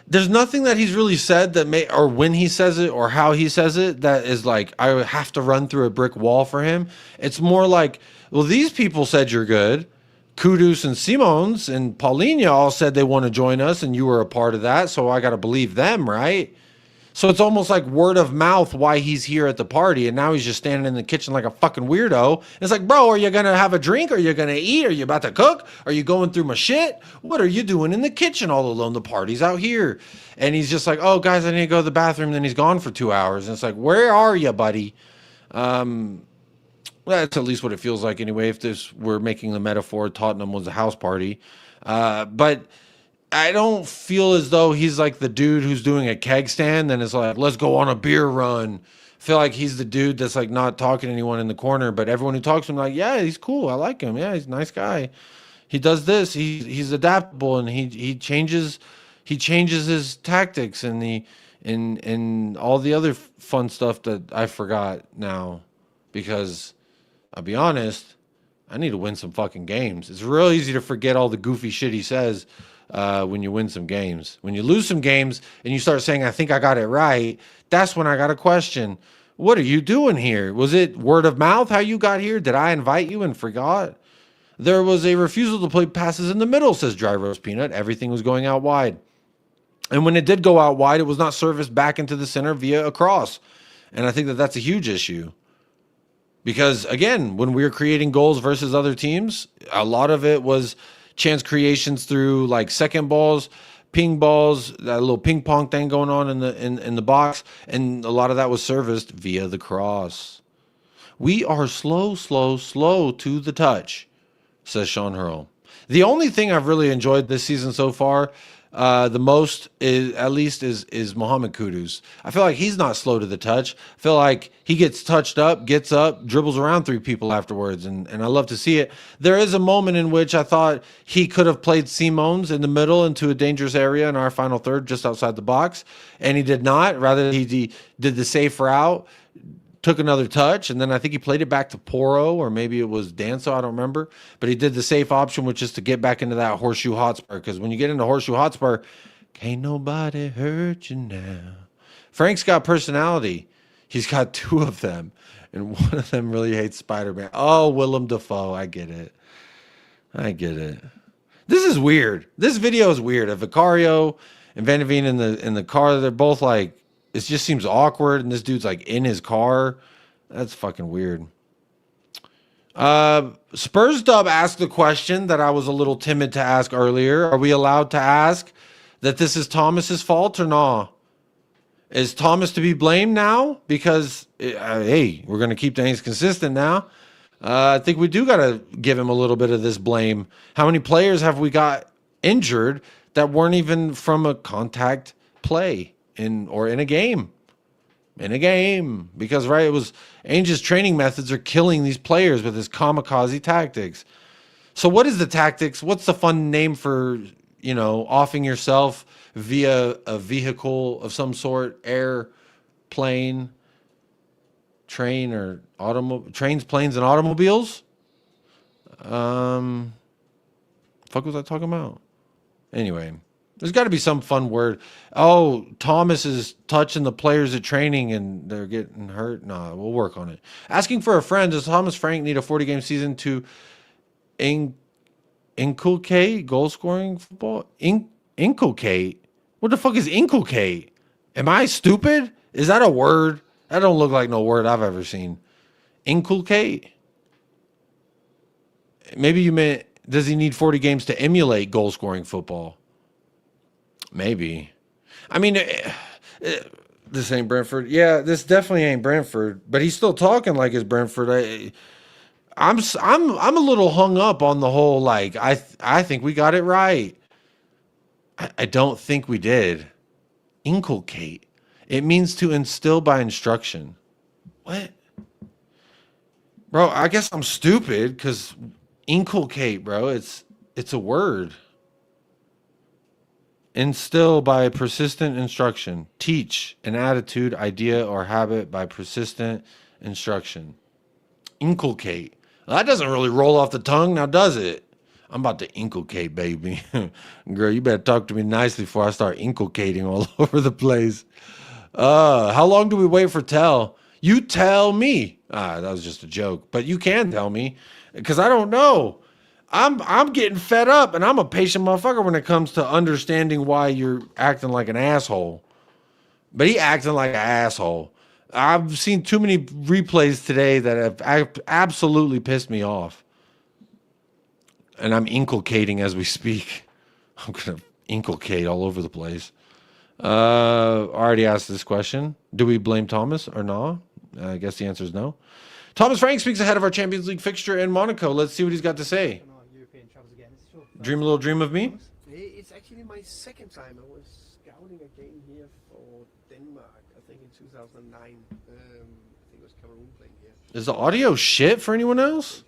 There's nothing that he's really said that may, or when he says it or how he says it, that is like, I have to run through a brick wall for him. It's more like, well, these people said you're good. Kudus and Simons and Paulinho all said they want to join us, and you were a part of that, so I got to believe them, right? So it's almost like word of mouth why he's here at the party, and now he's just standing in the kitchen like a fucking weirdo. It's like, bro, are you going to have a drink? Are you going to eat? Are you about to cook? Are you going through my shit? What are you doing in the kitchen all alone? The party's out here. And he's just like, oh, guys, I need to go to the bathroom. Then he's gone for 2 hours. And it's like, where are you, buddy? Well, that's at least what it feels like anyway, if this we're making the metaphor Tottenham was a house party. But I don't feel as though he's like the dude who's doing a keg stand and is like, let's go on a beer run. I feel like he's the dude that's like not talking to anyone in the corner, but everyone who talks to him like, yeah, he's cool. I like him. Yeah, he's a nice guy. He does this. He's adaptable, and he changes his tactics and all the other fun stuff that I forgot now, because I'll be honest, I need to win some fucking games. It's real easy to forget all the goofy shit he says when you win some games. When you lose some games and you start saying, I think I got it right, that's when I got a question. What are you doing here? Was it word of mouth how you got here? Did I invite you and forgot? There was a refusal to play passes in the middle, says Dry Roast Peanut. Everything was going out wide. And when it did go out wide, it was not serviced back into the center via a cross. And I think that that's a huge issue. Because, again, when we were creating goals versus other teams, a lot of it was chance creations through, like, second balls, ping balls, that little ping pong thing going on in the box, and a lot of that was serviced via the cross. We are slow to the touch, says Sean Hurl. The only thing I've really enjoyed this season so far, the most is Mohamed Kudus. I feel like he's not slow to the touch. I feel like he gets touched up, gets up, dribbles around 3 people afterwards, and I love to see it. There is a moment in which I thought he could have played Simons in the middle into a dangerous area in our final third just outside the box, and he did not. Rather, he did the safe route, took another touch, and then I think he played it back to Poro, or maybe it was Danso, I don't remember. But he did the safe option, which is to get back into that Horseshoe Hotspur, because when you get into Horseshoe Hotspur, can't nobody hurt you now. Frank's got personality. He's got 2 of them, and one of them really hates Spider-Man. Oh, Willem Dafoe, I get it. This is weird. This video is weird. Vicario and Van de Ven in the car, they're both like, it just seems awkward, and this dude's like in his car. That's fucking weird. Spurs Dub asked the question that I was a little timid to ask earlier. Are we allowed to ask that this is Thomas's fault or not? Is Thomas to be blamed now? Because, hey, we're going to keep things consistent now. I think we do got to give him a little bit of this blame. How many players have we got injured that weren't even from a contact play? In a game, because right, it was Ainge's training methods are killing these players with his kamikaze tactics. So what is the tactics? What's the fun name for, offing yourself via a vehicle of some sort, airplane, train, or trains, planes, and automobiles? Fuck was I talking about? Anyway, there's got to be some fun word. Oh, Thomas is touching the players at training and they're getting hurt. Nah, we'll work on it. Asking for a friend. Does Thomas Frank need a 40-game season to inculcate goal scoring football? Inculcate? What the fuck is inculcate? Am I stupid? Is that a word? That don't look like no word I've ever seen. Inculcate? Maybe you meant, does he need 40 games to emulate goal scoring football? Maybe. I mean, this ain't Brentford. Yeah, this definitely ain't Brentford, but he's still talking like it's Brentford. I'm a little hung up on the whole, like, I think we got it right. I don't think we did. Inculcate. It means to instill by instruction. What? Bro, I guess I'm stupid because inculcate, bro, it's a word. Instill by persistent instruction. Teach an attitude, idea, or habit by persistent instruction. Inculcate. Well, that doesn't really roll off the tongue, now does it? I'm about to inculcate, baby. Girl, you better talk to me nicely before I start inculcating all over the place. How long do we wait for Tell? You tell me. That was just a joke, but you can tell me because I don't know. I'm getting fed up, and I'm a patient motherfucker when it comes to understanding why you're acting like an asshole. But he acting like an asshole. I've seen too many replays today that have absolutely pissed me off. And I'm inculcating as we speak. I'm going to inculcate all over the place. Already asked this question. Do we blame Thomas or no? I guess the answer is no. Thomas Frank speaks ahead of our Champions League fixture in Monaco. Let's see what he's got to say. Dream a little dream of me? It's actually my second time. I was scouting a game here for Denmark, I think in 2009. I think it was Cameroon playing here. Is the audio shit for anyone else?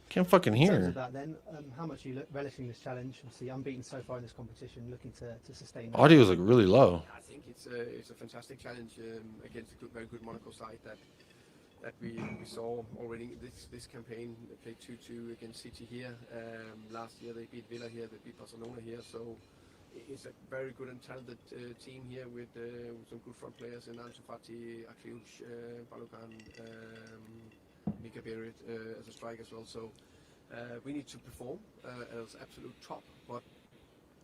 Can't fucking In terms hear. of that, then, how much are you relishing this challenge? Obviously, unbeaten so far in this competition, looking to sustain that. Audio is like really low. I think it's a fantastic challenge against a very good Monaco side that we saw already this campaign. They played 2-2 against City here. Last year they beat Villa here, they beat Barcelona here. So it's a very good and talented team here with some good front players in Ansu Fati, Akliuch, Balogun, Mika Berit as a striker as well. So we need to perform as absolute top, but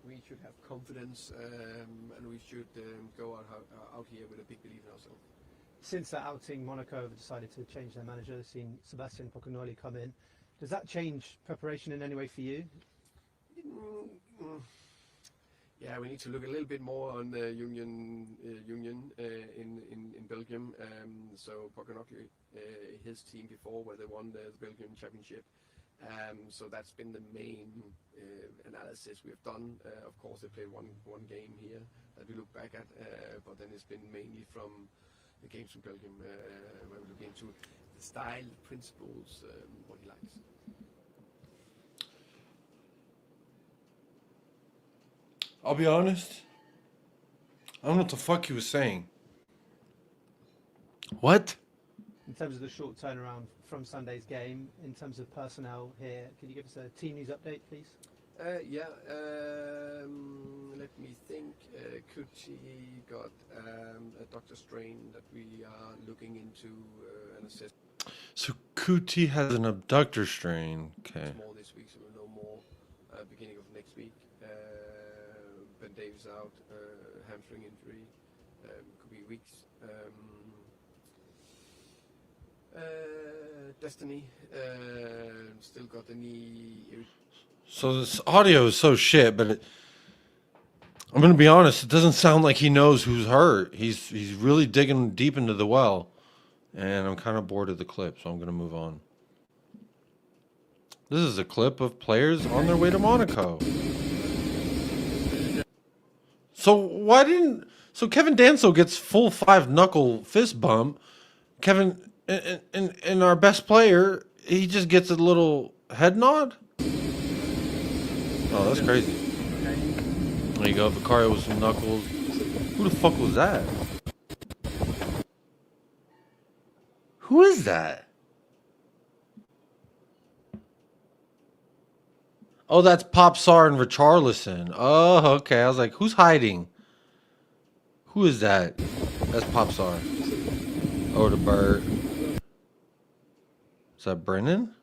we should have confidence and we should go out here with a big belief in ourselves. Since that outing, Monaco have decided to change their manager. They've seen Sebastian Pocognoli come in. Does that change preparation in any way for you? Yeah, we need to look a little bit more on the Union in Belgium. So Pocognoli, his team before, where they won the Belgian Championship. So that's been the main analysis we've done. Of course, they played one game here that we look back at, but then it's been mainly from the games from Belgium, where we look into the style, the principles, what he likes. I'll be honest. I don't know what the fuck he was saying. What? In terms of the short turnaround from Sunday's game, in terms of personnel here, can you give us a team news update, please? Yeah, let me think. Kuti got a doctor strain that we are looking into and assess. So Kuti has an abductor strain. Okay. More this week, so we'll know more beginning of next week. Ben Davis out, hamstring injury, could be weeks. Destiny still got the knee. So this audio is so shit, but I'm going to be honest, it doesn't sound like he knows who's hurt. He's really digging deep into the well, and I'm kind of bored of the clip, so I'm going to move on. This is a clip of players on their way to Monaco. So Kevin Danso gets full 5-knuckle fist bump. Kevin, and our best player, he just gets a little head nod? Oh, that's crazy. There you go, Vicario with some knuckles. Who the fuck was that? Who is that? Oh, that's Popsar and Richarlison. Oh, okay. I was like, who's hiding? Who is that? That's Popsar. Oh, the bird. Is that Brennan?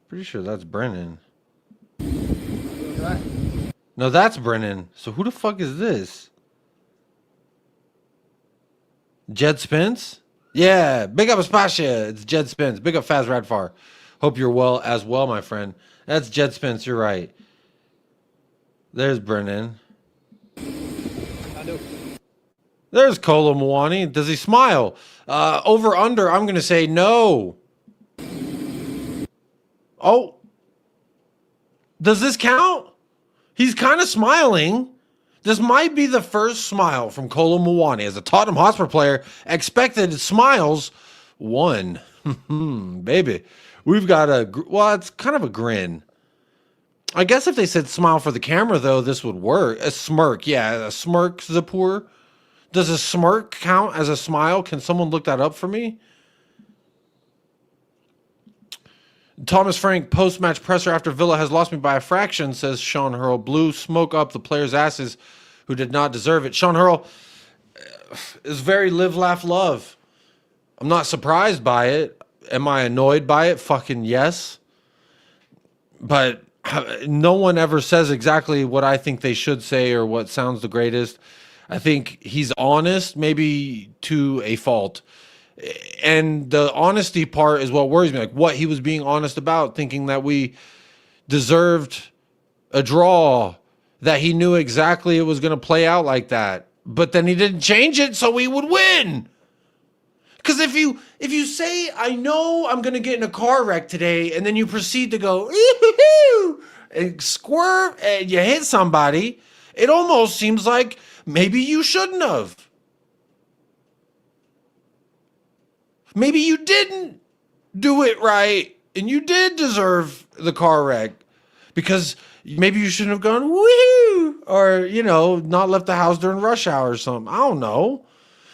Pretty sure that's Brennan. No, that's Brennan. So who the fuck is this? Jed Spence? Yeah, big up Aspasha. It's Jed Spence. Big up Faz Radfar. Hope you're well as well, my friend. That's Jed Spence. You're right. There's Brennan. There's Kolo Muani. Does he smile? Over under, I'm going to say no. Oh. Does this count? He's kind of smiling. This might be the first smile from Kolo Muani. As a Tottenham Hotspur player, expected smiles. One. Baby. We've got well, it's kind of a grin. I guess if they said smile for the camera, though, this would work. A smirk. Yeah, a smirk, Zapur. Does a smirk count as a smile? Can someone look that up for me? Thomas Frank, post-match presser after Villa has lost me by a fraction, says Sean Hurl. Blew smoke up the players' asses who did not deserve it. Sean Hurl is very live, laugh, love. I'm not surprised by it. Am I annoyed by it? Fucking yes. But no one ever says exactly what I think they should say or what sounds the greatest. I think he's honest, maybe to a fault. And the honesty part is what worries me. Like what he was being honest about, thinking that we deserved a draw, that he knew exactly it was going to play out like that. But then he didn't change it so we would win. Because if you say, I know I'm going to get in a car wreck today, and then you proceed to go, and squirm, and you hit somebody, it almost seems like maybe you shouldn't have. Maybe you didn't do it right, and you did deserve the car wreck. Because maybe you shouldn't have gone, woohoo, or, not left the house during rush hour or something. I don't know.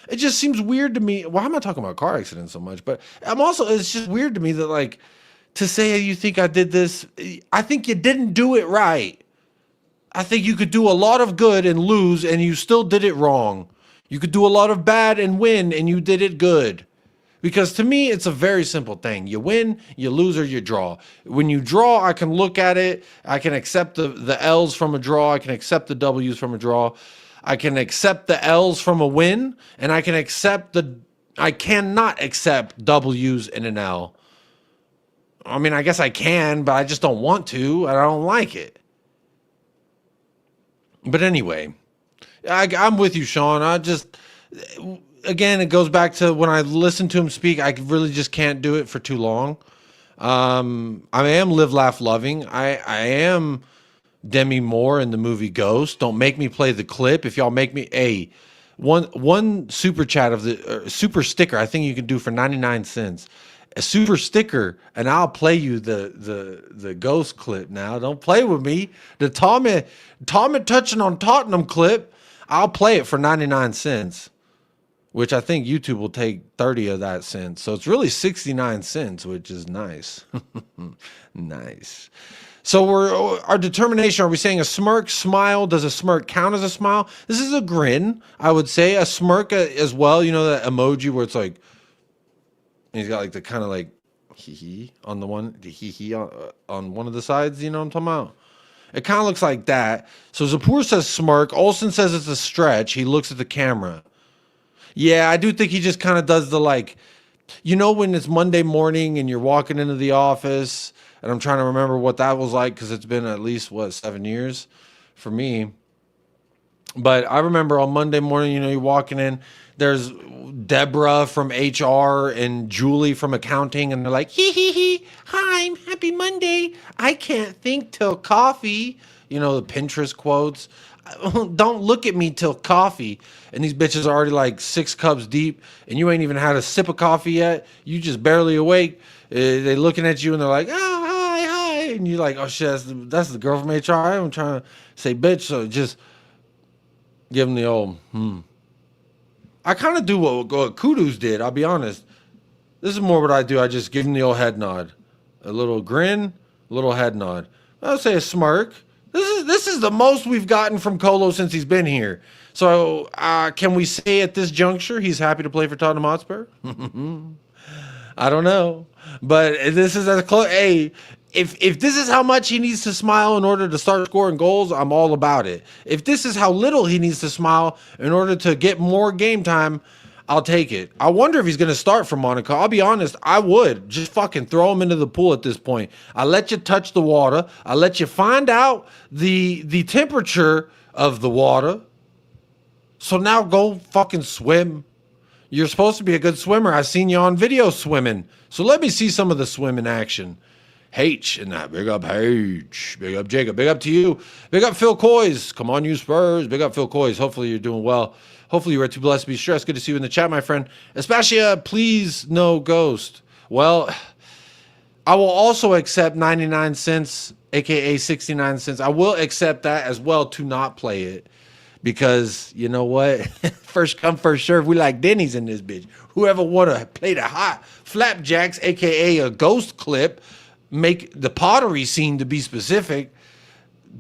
It just seems weird to me. Why am I talking about car accidents so much? But it's just weird to me that, like, to say you think I did this, I think you didn't do it right. I think you could do a lot of good and lose, and you still did it wrong. You could do a lot of bad and win, and you did it good. Because to me, it's a very simple thing. You win, you lose, or you draw. When you draw, I can look at it. I can accept the L's from a draw. I can accept the W's from a draw. I can accept the L's from a win, and I cannot accept W's in an L. I mean, I guess I can, but I just don't want to, and I don't like it. But anyway, I'm with you, Sean. Again, it goes back to when I listen to him speak, I really just can't do it for too long. I am live, laugh, loving. I am Demi Moore in the movie Ghost. Don't make me play the clip. If y'all make me one super chat of the super sticker, I think you can do for 99 cents. A super sticker, and I'll play you the Ghost clip now. Don't play with me. The Tommy touching on Tottenham clip, I'll play it for 99 cents. Which I think YouTube will take 30 of that cents. So it's really 69 cents, which is nice. Nice. So our determination, are we saying a smirk, smile? Does a smirk count as a smile? This is a grin, I would say. A smirk as well. You know that emoji where it's like, he's got like the kind of like hee-hee on the one, the hee-hee on one of the sides. You know what I'm talking about? It kind of looks like that. So Zapur says smirk. Olsen says it's a stretch. He looks at the camera. Yeah, I do think he just kind of does the like, when it's Monday morning and you're walking into the office, and I'm trying to remember what that was like because it's been at least, 7 years for me. But I remember on Monday morning, you're walking in, there's Deborah from HR and Julie from accounting, and they're like, hee, hi, happy Monday. I can't think till coffee. The Pinterest quotes. Don't look at me till coffee. And these bitches are already like 6 cups deep, and you ain't even had a sip of coffee yet. You just barely awake. They looking at you and they're like, hi. And you're like, oh shit, that's the girl from HR. I'm trying to say bitch. So just give him the old, I kind of do what Kudus did. I'll be honest. This is more what I do. I just give him the old head nod. A little grin, a little head nod. I'll say a smirk. This is the most we've gotten from Kolo since he's been here. So can we say at this juncture he's happy to play for Tottenham Hotspur? I don't know. But this is as close. Hey, if this is how much he needs to smile in order to start scoring goals, I'm all about it. If this is how little he needs to smile in order to get more game time, I'll take it. I wonder if he's going to start for Monaco. I'll be honest, I would. Just fucking throw him into the pool at this point. I let you touch the water. I let you find out the temperature of the water. So now go fucking swim. You're supposed to be a good swimmer. I seen you on video swimming. So let me see some of the swim in action. H in that. Big up H. Big up Jacob. Big up to you. Big up Phil Coys. Come on, you Spurs. Big up Phil Coys. Hopefully you're doing well. Hopefully you are too blessed to be stressed. Good to see you in the chat, my friend. Espacia, please no ghost. Well, I will also accept 99 cents, aka 69 cents. I will accept that as well to not play it. Because you know what? First come, first serve. We like Denny's in this bitch. Whoever want to play the hot flapjacks, aka a ghost clip, make the pottery scene to be specific.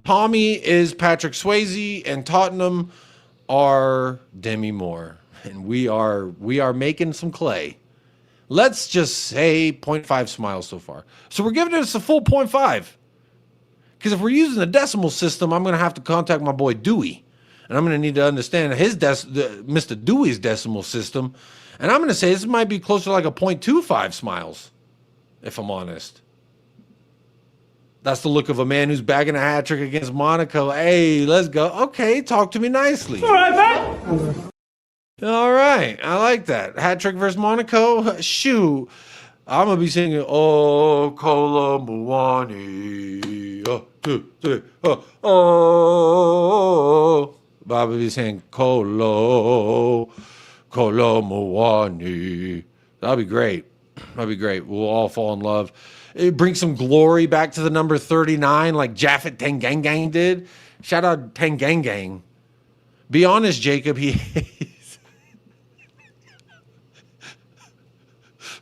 Tommy is Patrick Swayze, and Tottenham are Demi Moore, and we are making some clay. Let's just say 0.5 smiles so far. So we're giving us a full 0.5. Because if we're using the decimal system, I'm going to have to contact my boy Dewey. And I'm going to need to understand Mr. Dewey's decimal system. And I'm going to say this might be closer to like a 0.25 smiles, if I'm honest. That's the look of a man who's bagging a hat trick against Monaco. Hey, let's go. Okay, talk to me nicely. All right, man. All right, I like that. Hat trick versus Monaco. Shoot. I'm going to be singing, oh, Kolo Muani. 1, 2, 3, oh. Bobby be saying, Kolo Muani. That'll be great. That'll be great. We'll all fall in love. It brings some glory back to the number 39 like Jaffet Tanganga did. Shout out Tanganga. Be honest, Jacob. He's...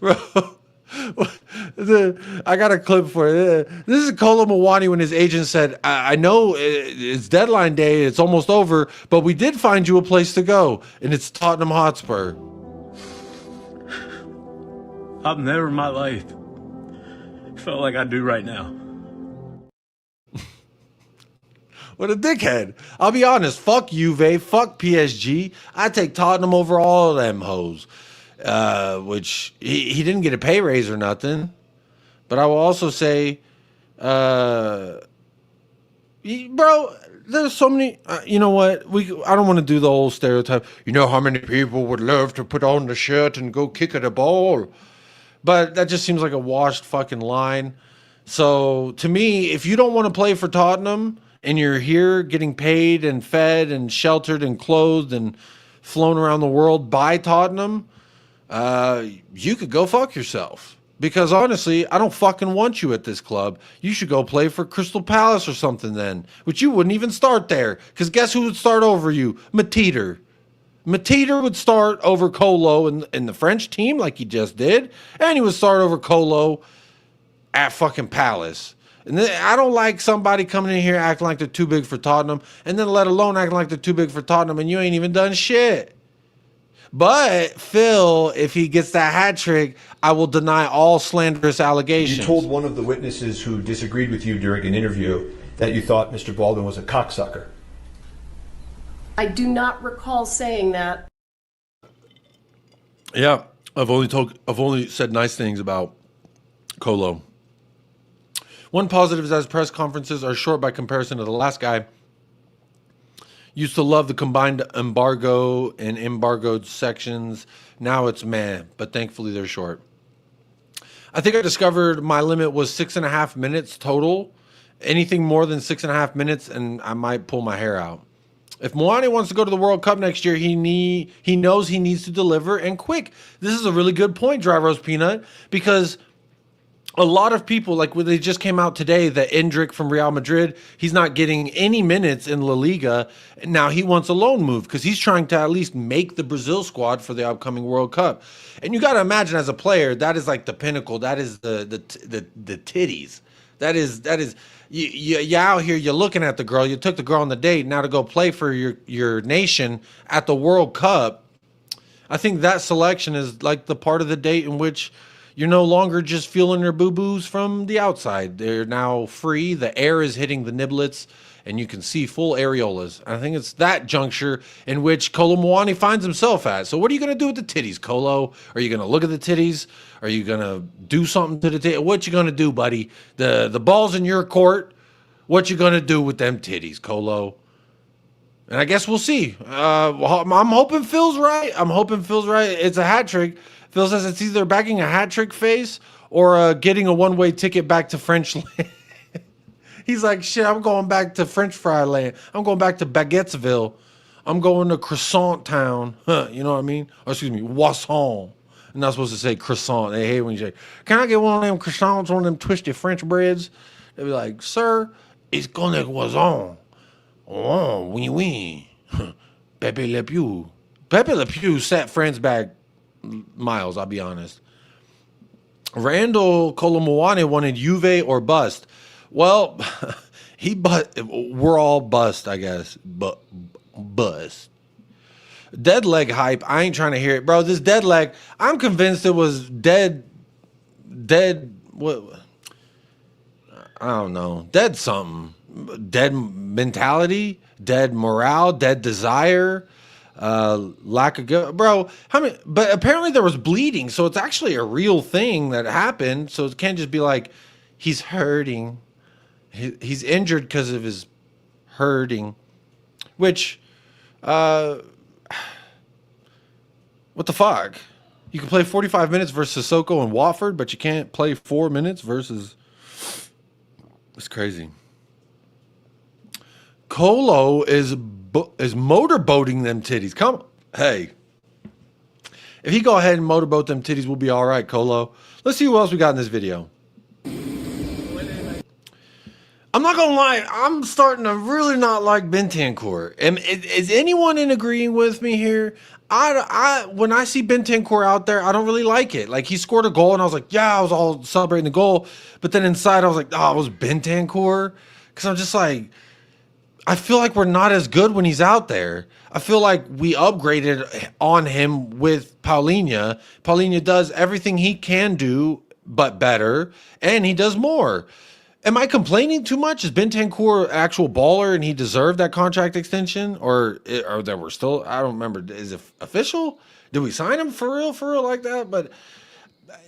Bro. I got a clip for it. This is Kolo Muani when his agent said, I know it's deadline day, it's almost over, but we did find you a place to go, and it's Tottenham Hotspur. I've never in my life felt like I do right now. What a dickhead. I'll be honest, fuck Juve, fuck PSG. I take Tottenham over all of them hoes. Which he didn't get a pay raise or nothing. But I will also say, bro, there's so many, you know what? I don't want to do the old stereotype. You know how many people would love to put on the shirt and go kick at a ball? But that just seems like a washed fucking line. So to me, if you don't want to play for Tottenham and you're here getting paid and fed and sheltered and clothed and flown around the world by Tottenham, you could go fuck yourself. Because honestly, I don't fucking want you at this club. You should go play for Crystal Palace or something then. Which you wouldn't even start there. Because guess who would start over you? Mateter. Mateter would start over Kolo in the French team like he just did. And he would start over Kolo at fucking Palace. And then, I don't like somebody coming in here acting like they're too big for Tottenham. And then let alone acting like they're too big for Tottenham and you ain't even done shit. But Phil, if he gets that hat trick, I will deny all slanderous allegations. You told one of the witnesses who disagreed with you during an interview that you thought Mr. Baldwin was a cocksucker. I do not recall saying that. Yeah, I've only said nice things about Kolo. One positive is that his press conferences are short by comparison to the last guy. Used to love the combined embargo and embargoed sections. Now it's meh, but thankfully they're short. I think I discovered my limit was 6.5 minutes total. Anything more than 6.5 minutes, and I might pull my hair out. If Muani wants to go to the World Cup next year, he knows he needs to deliver and quick. This is a really good point, Dry Roast Peanut, because a lot of people, like when they just came out today, that Endrick from Real Madrid, he's not getting any minutes in La Liga. Now he wants a loan move because he's trying to at least make the Brazil squad for the upcoming World Cup. And you got to imagine, as a player, that is like the pinnacle. That is the titties. That is you out here, you're looking at the girl, you took the girl on the date, now to go play for your nation at the World Cup. I think that selection is like the part of the date in which you're no longer just feeling their boo-boos from the outside. They're now free. The air is hitting the niblets, and you can see full areolas. I think it's that juncture in which Kolo Muani finds himself at. So what are you going to do with the titties, Kolo? Are you going to look at the titties? Are you going to do something to the titties? What you going to do, buddy? The ball's in your court. What you going to do with them titties, Kolo? And I guess we'll see. I'm hoping Phil's right. It's a hat trick. Phil says it's either bagging a hat trick face or getting a one-way ticket back to French land. He's like, shit, I'm going back to French fry land. I'm going back to Baguettesville. I'm going to Croissant Town. You know what I mean? Or excuse me, Poisson. I'm not supposed to say croissant. They hate when you say, can I get one of them croissants, one of them twisted French breads? They'll be like, sir, it's connaît croissant. Oh, oui, oui. Pepe Le Pew. Pepe Le Pew set France back miles, I'll be honest. Randall Kolo Muani wanted Juve or bust. Well, we're all bust, I guess. But bust. Dead leg hype. I ain't trying to hear it. Bro, this dead leg, I'm convinced it was dead, what? I don't know. Dead something. Dead mentality, dead morale, dead desire. Lack of go, bro. How many? But apparently there was bleeding, so it's actually a real thing that happened. So it can't just be like he's hurting. He's injured because of his hurting. Which, what the fuck? You can play 45 minutes versus Sissoko and Watford, but you can't play 4 minutes versus. It's crazy. Kolo is motorboating them titties. Come on. Hey. If he go ahead and motorboat them titties, we'll be all right, Kolo. Let's see who else we got in this video. I'm not going to lie. I'm starting to really not like Bentancur. Is anyone in agreeing with me here? When I see Bentancur out there, I don't really like it. Like, he scored a goal, and I was like, yeah, I was all celebrating the goal. But then inside, I was like, oh, it was Bentancur? Because I'm just like, I feel like we're not as good when he's out there. I feel like we upgraded on him with Paulinho. Paulinho does everything he can do, but better, and he does more. Am I complaining too much? Is Bentancur an actual baller and he deserved that contract extension? Or that we're still, I don't remember. Is it official? Did we sign him for real like that? But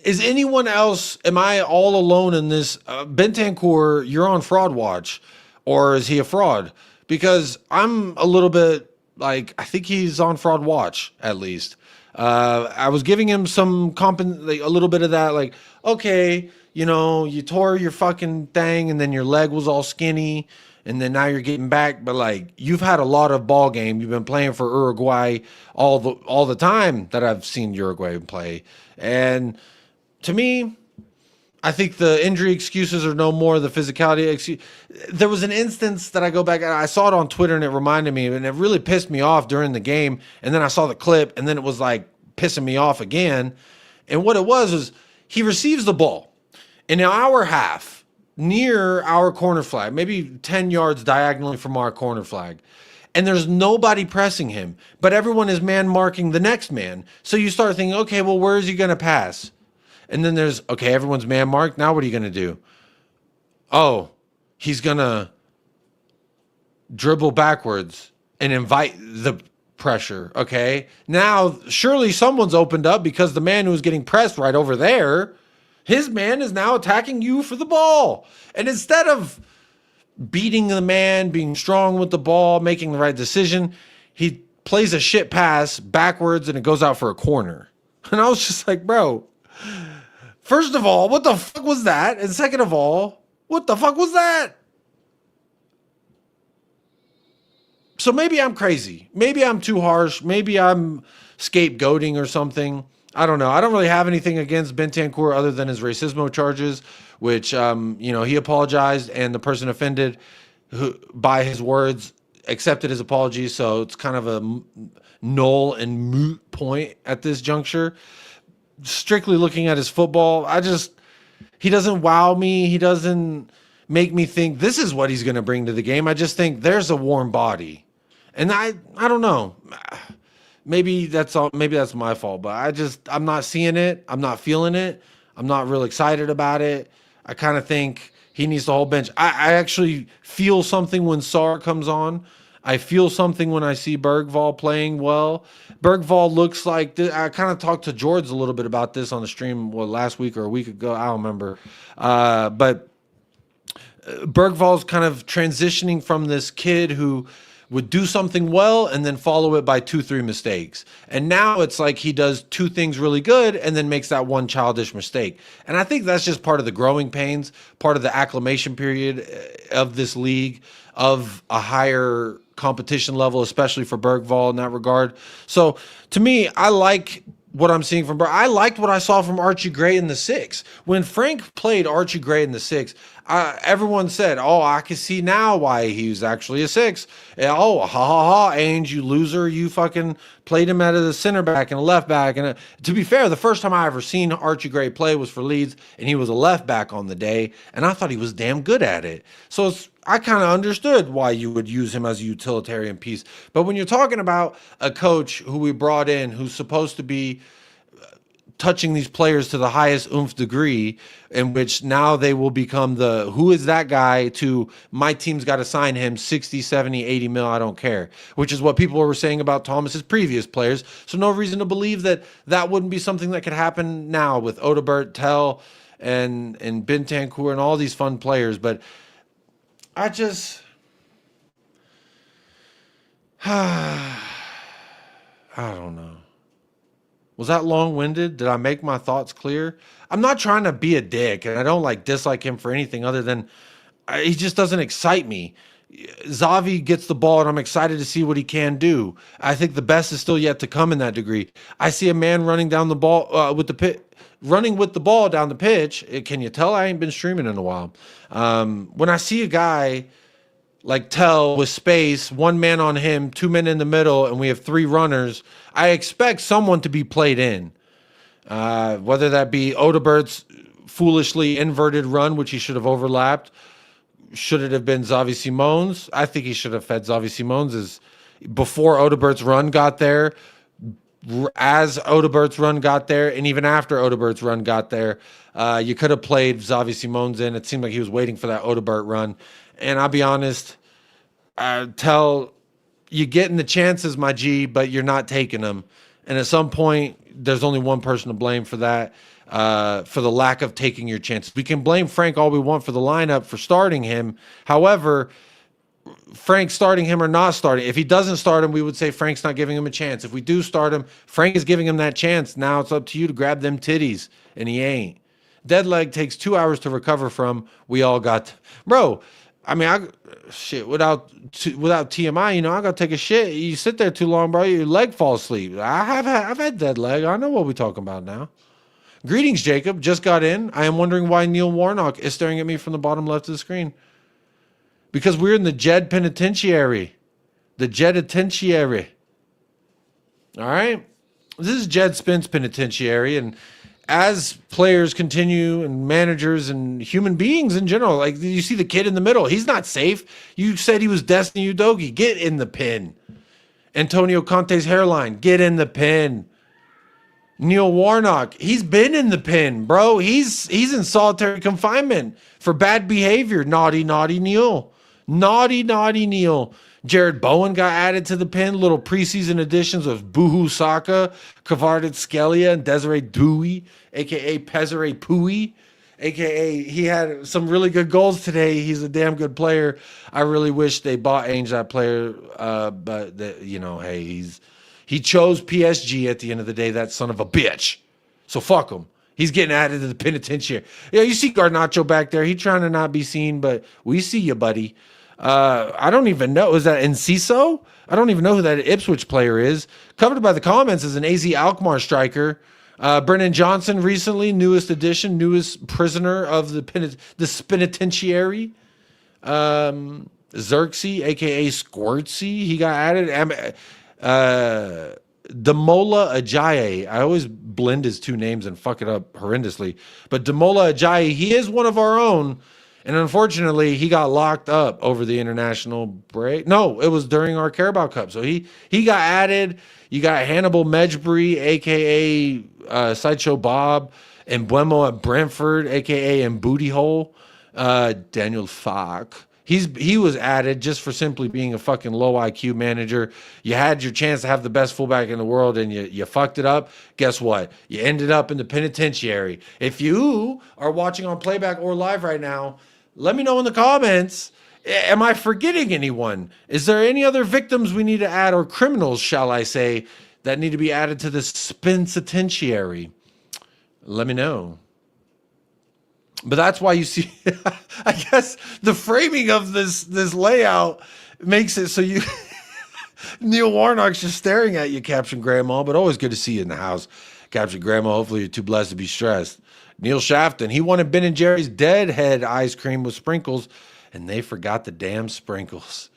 is anyone else, am I all alone in this? Bentancur, you're on fraud watch. Or is he a fraud? Because I'm a little bit like, I think he's on fraud watch, at least. I was giving him some like a little bit of that, like, okay, you know, you tore your fucking thing and then your leg was all skinny and then now you're getting back. But like, you've had a lot of ball game. You've been playing for Uruguay all the time that I've seen Uruguay play. And to me, I think the injury excuses are no more the physicality excuse. There was an instance that I go back and I saw it on Twitter and it reminded me, and it really pissed me off during the game. And then I saw the clip and then it was like pissing me off again. And what it was he receives the ball in our half near our corner flag, maybe 10 yards diagonally from our corner flag. And there's nobody pressing him, but everyone is man marking the next man. So you start thinking, okay, well, where is he going to pass? And then there's, okay, everyone's man marked. Now what are you going to do? Oh, he's going to dribble backwards and invite the pressure. Okay. Now, surely someone's opened up because the man who was getting pressed right over there, his man is now attacking you for the ball. And instead of beating the man, being strong with the ball, making the right decision, he plays a shit pass backwards and it goes out for a corner. And I was just like, bro, first of all, what the fuck was that? And second of all, what the fuck was that? So maybe I'm crazy. Maybe I'm too harsh. Maybe I'm scapegoating or something. I don't know. I don't really have anything against Bentancur other than his racismo charges, which he apologized, and the person offended, who by his words accepted his apology. So it's kind of a null and moot point at this juncture. Strictly looking at his football, he doesn't wow me. He doesn't make me think this is what he's going to bring to the game. I just think there's a warm body, and I don't know. Maybe that's all. Maybe that's my fault, but I'm not seeing it. I'm not feeling it. I'm not real excited about it. I kind of think he needs the whole bench. I actually feel something when Sarr comes on. I feel something when I see Bergvall playing well. Bergvall looks like I kind of talked to George a little bit about this on the stream last week or a week ago. I don't remember, but Bergvall's kind of transitioning from this kid who would do something well and then follow it by 2-3 mistakes. And now it's like he does two things really good and then makes that one childish mistake. And I think that's just part of the growing pains, part of the acclimation period of this league, of a higher competition level, especially for Bergvall in that regard. So to me, I like what I'm seeing from I liked what I saw from Archie Gray in the 6. When Frank played Archie Gray in the 6, everyone said, "Oh, I can see now why he was actually a 6." Oh, ha ha ha, Ainge, you loser! You fucking played him out of the center back and a left back. And to be fair, the first time I ever seen Archie Gray play was for Leeds, and he was a left back on the day, and I thought he was damn good at it. So I kind of understood why you would use him as a utilitarian piece. But when you're talking about a coach who we brought in, who's supposed to be touching these players to the highest oomph degree, in which now they will become who is that guy to my team's got to sign him 60, 70, 80 mil, I don't care, which is what people were saying about Thomas's previous players. So no reason to believe that wouldn't be something that could happen now with Odobert, Tell, and Bentancur and all these fun players. But I don't know. Was that long-winded? Did I make my thoughts clear? I'm not trying to be a dick, and I don't dislike him for anything other than he just doesn't excite me. Xavi gets the ball, and I'm excited to see what he can do. I think the best is still yet to come in that degree. I see a man running down the ball running with the ball down the pitch. Can you tell I ain't been streaming in a while? When I see a guy like Tell with space, one man on him, two men in the middle, and we have three runners, I expect someone to be played in. Whether that be Odebert's foolishly inverted run, which he should have overlapped. Should it have been Xavi Simons? I think he should have fed Xavi Simons before Odebert's run got there, as Odebert's run got there, and even after Odebert's run got there. You could have played Xavi Simons in. It seemed like he was waiting for that Odebert run. And I'll be honest, Tell, you're getting the chances, my G, but you're not taking them. And at some point, there's only one person to blame for that, for the lack of taking your chances. We can blame Frank all we want for the lineup for starting him. However, Frank starting him or not starting, if he doesn't start him, we would say Frank's not giving him a chance. If we do start him, Frank is giving him that chance. Now it's up to you to grab them titties, and he ain't. Dead leg takes 2 hours to recover from. We all got, bro. I mean, without TMI, I gotta take a shit. You sit there too long, bro, your leg falls asleep. I've had dead leg. I know what we're talking about now. Greetings, Jacob. Just got in. I am wondering why Neil Warnock is staring at me from the bottom left of the screen. Because we're in the Jed Penitentiary. The Jeditentiary. All right? This is Jed Spence Penitentiary, and as players continue and managers and human beings in general, like you see the kid in the middle, he's not safe. You said he was Destiny Udogie. Get in the pin. Antonio Conte's hairline. Get in the pin. Neil Warnock. He's been in the pin, bro. He's in solitary confinement for bad behavior. Naughty, naughty Neil. Naughty, naughty Neil. Jared Bowen got added to the pin. Little preseason additions of Buhu Saka, Kvaratskhelia, and Desiree Douy, a.k.a. Pesare Pui, a.k.a. he had some really good goals today. He's a damn good player. I really wish they bought Ainge that player, but hey, he chose PSG at the end of the day, that son of a bitch. So fuck him. He's getting added to the penitentiary. Yeah, you see Garnacho back there. He's trying to not be seen, but we see you, buddy. I don't even know. Is that Enciso? I don't even know who that Ipswich player is. Covered by the comments as an AZ Alkmaar striker. Brennan Johnson recently, newest addition, newest prisoner of the penitentiary. Xerxes, aka Squirtsy, he got added. Damola Ajayi. I always blend his two names and fuck it up horrendously. But Damola Ajayi, he is one of our own. And unfortunately, he got locked up over the international break. No, it was during our Carabao Cup. So he got added. You got Hannibal Mejbri, a.k.a. Sideshow Bob, and Buemo at Brentford, a.k.a. and Booty Hole. Daniel Falk. He was added just for simply being a fucking low IQ manager. You had your chance to have the best fullback in the world and you fucked it up. Guess what? You ended up in the penitentiary. If you are watching on playback or live right now, let me know in the comments. Am I forgetting anyone? Is there any other victims we need to add, or criminals, shall I say, that need to be added to this penitentiary? Let me know. But that's why you see, I guess the framing of this layout makes it so you, Neil Warnock's just staring at you, Captain Grandma, but always good to see you in the house, Captain Grandma. Hopefully you're too blessed to be stressed. Neil Shafton, he wanted Ben & Jerry's Deadhead ice cream with sprinkles, and they forgot the damn sprinkles.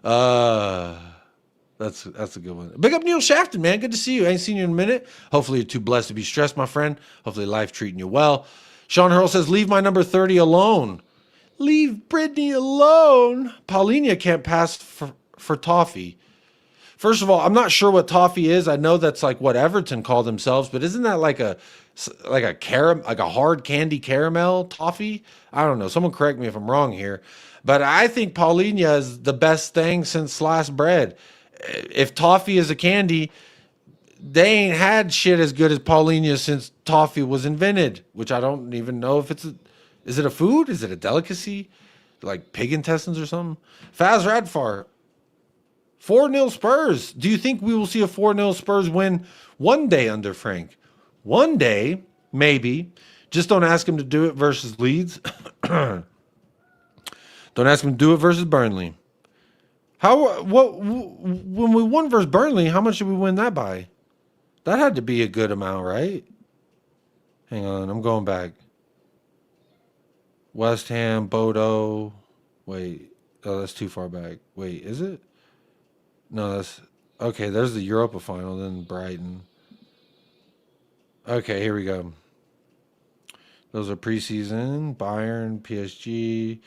That's a good one. Big up Neil Shafton, man. Good to see you. I ain't seen you in a minute. Hopefully you're too blessed to be stressed, my friend. Hopefully life treating you well. Sean Hurl says, leave my number 30 alone. Leave Brittany alone. Paulinia can't pass for toffee. First of all, I'm not sure what toffee is. I know that's like what Everton call themselves, but isn't that like a hard candy caramel toffee? I don't know. Someone correct me if I'm wrong here. But I think Paulinia is the best thing since sliced bread. If toffee is a candy, they ain't had shit as good as Paulinia since toffee was invented, which I don't even know if is it a food? Is it a delicacy? Like pig intestines or something? Faz Radfar. 4-0 Spurs. Do you think we will see a 4-0 Spurs win one day under Frank? One day, maybe. Just don't ask him to do it versus Leeds. Don't ask him to do it versus Burnley. When we won versus Burnley, how much did we win that by? That had to be a good amount, right? Hang on, I'm going back. West Ham, Bodo. Wait, oh, that's too far back. Wait, is it? No, that's... Okay, there's the Europa final, then Brighton. Okay, here we go. Those are preseason. Bayern, PSG.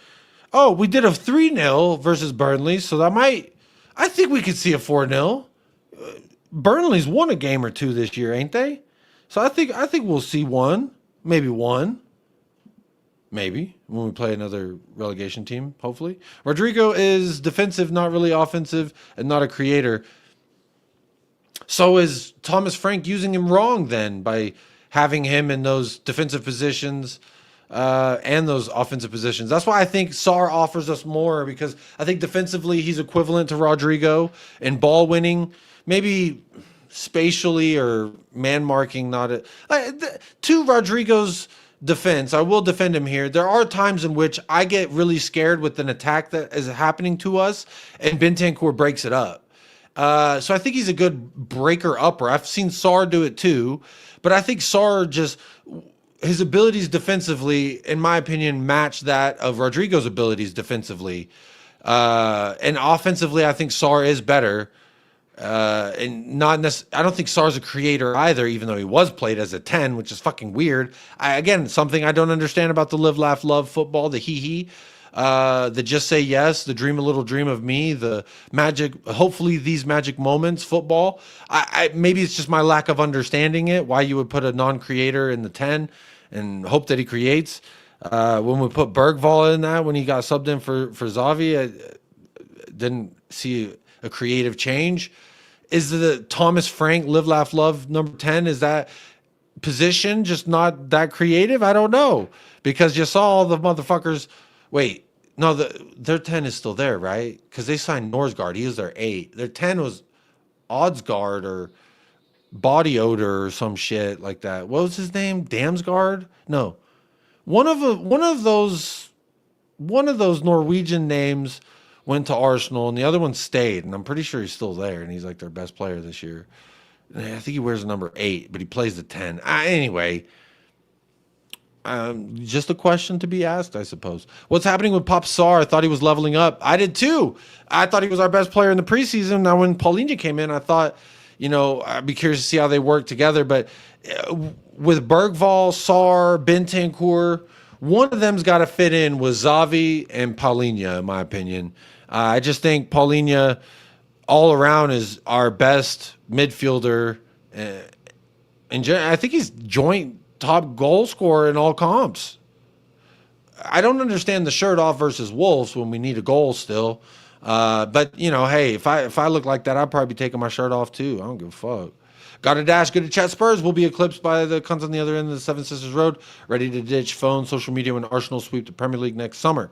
Oh, we did a 3-0 versus Burnley, so that might... I think we could see a 4-0. Burnley's won a game or two this year, ain't they? So I think we'll see one, maybe when we play another relegation team, hopefully. Rodrigo is defensive, not really offensive, and not a creator. So is Thomas Frank using him wrong then by having him in those defensive positions and those offensive positions? That's why I think Sarr offers us more, because I think defensively he's equivalent to Rodrigo in ball winning. Maybe spatially or man marking, to Rodrigo's defense, I will defend him here. There are times in which I get really scared with an attack that is happening to us, and Bentancur breaks it up. So I think he's a good breaker upper. I've seen Sarr do it too, but I think Sarr his abilities defensively, in my opinion, match that of Rodrigo's abilities defensively. And offensively, I think Sarr is better. And I don't think Sarr's a creator either, even though he was played as a 10, which is fucking weird. Again, something I don't understand about the live, laugh, love football, the the just say yes, the dream a little dream of me, the magic, hopefully these magic moments football. Maybe it's just my lack of understanding it, why you would put a non-creator in the 10 and hope that he creates. When we put Bergvall in that, when he got subbed in for Xavi, I didn't see a creative change. Is the Thomas Frank live, laugh, love number 10? Is that position just not that creative? I don't know, because you saw all the motherfuckers. Wait, no, their 10 is still there, right? Because they signed Norsgaard. He was their 8. Their 10 was Oddsgaard or Body Odor or some shit like that. What was his name? Damsgaard? No, one of those Norwegian names went to Arsenal, and the other one stayed, and I'm pretty sure he's still there, and he's like their best player this year. I think he wears the number 8, but he plays the 10. Anyway, just a question to be asked, I suppose. What's happening with Pop Sar? I thought he was leveling up. I did too. I thought he was our best player in the preseason. Now, when Paulinho came in, I thought, I'd be curious to see how they work together. But with Bergvall, Sar, Bentancur, one of them's got to fit in with Xavi and Paulinho, in my opinion. I just think Paulinho, all around, is our best midfielder. I think he's joint top goal scorer in all comps. I don't understand the shirt off versus Wolves when we need a goal still. But hey, if I look like that, I'd probably be taking my shirt off too. I don't give a fuck. Got a dash, good to chat. Spurs will be eclipsed by the cunts on the other end of the Seven Sisters Road, ready to ditch phone, social media when Arsenal sweep the Premier League next summer.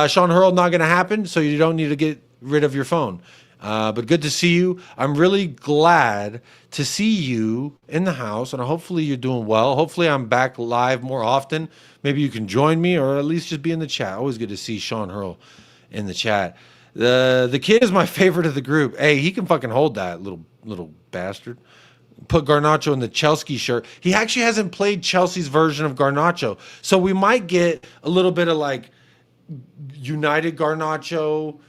Sean Hurl, not going to happen, so you don't need to get rid of your phone. But good to see you. I'm really glad to see you in the house, and hopefully you're doing well. Hopefully I'm back live more often. Maybe you can join me, or at least just be in the chat. Always good to see Sean Hurl in the chat. The kid is my favorite of the group. Hey, he can fucking hold that little bastard. Put Garnacho in the Chelsea shirt. He actually hasn't played Chelsea's version of Garnacho, so we might get a little bit of like United Garnacho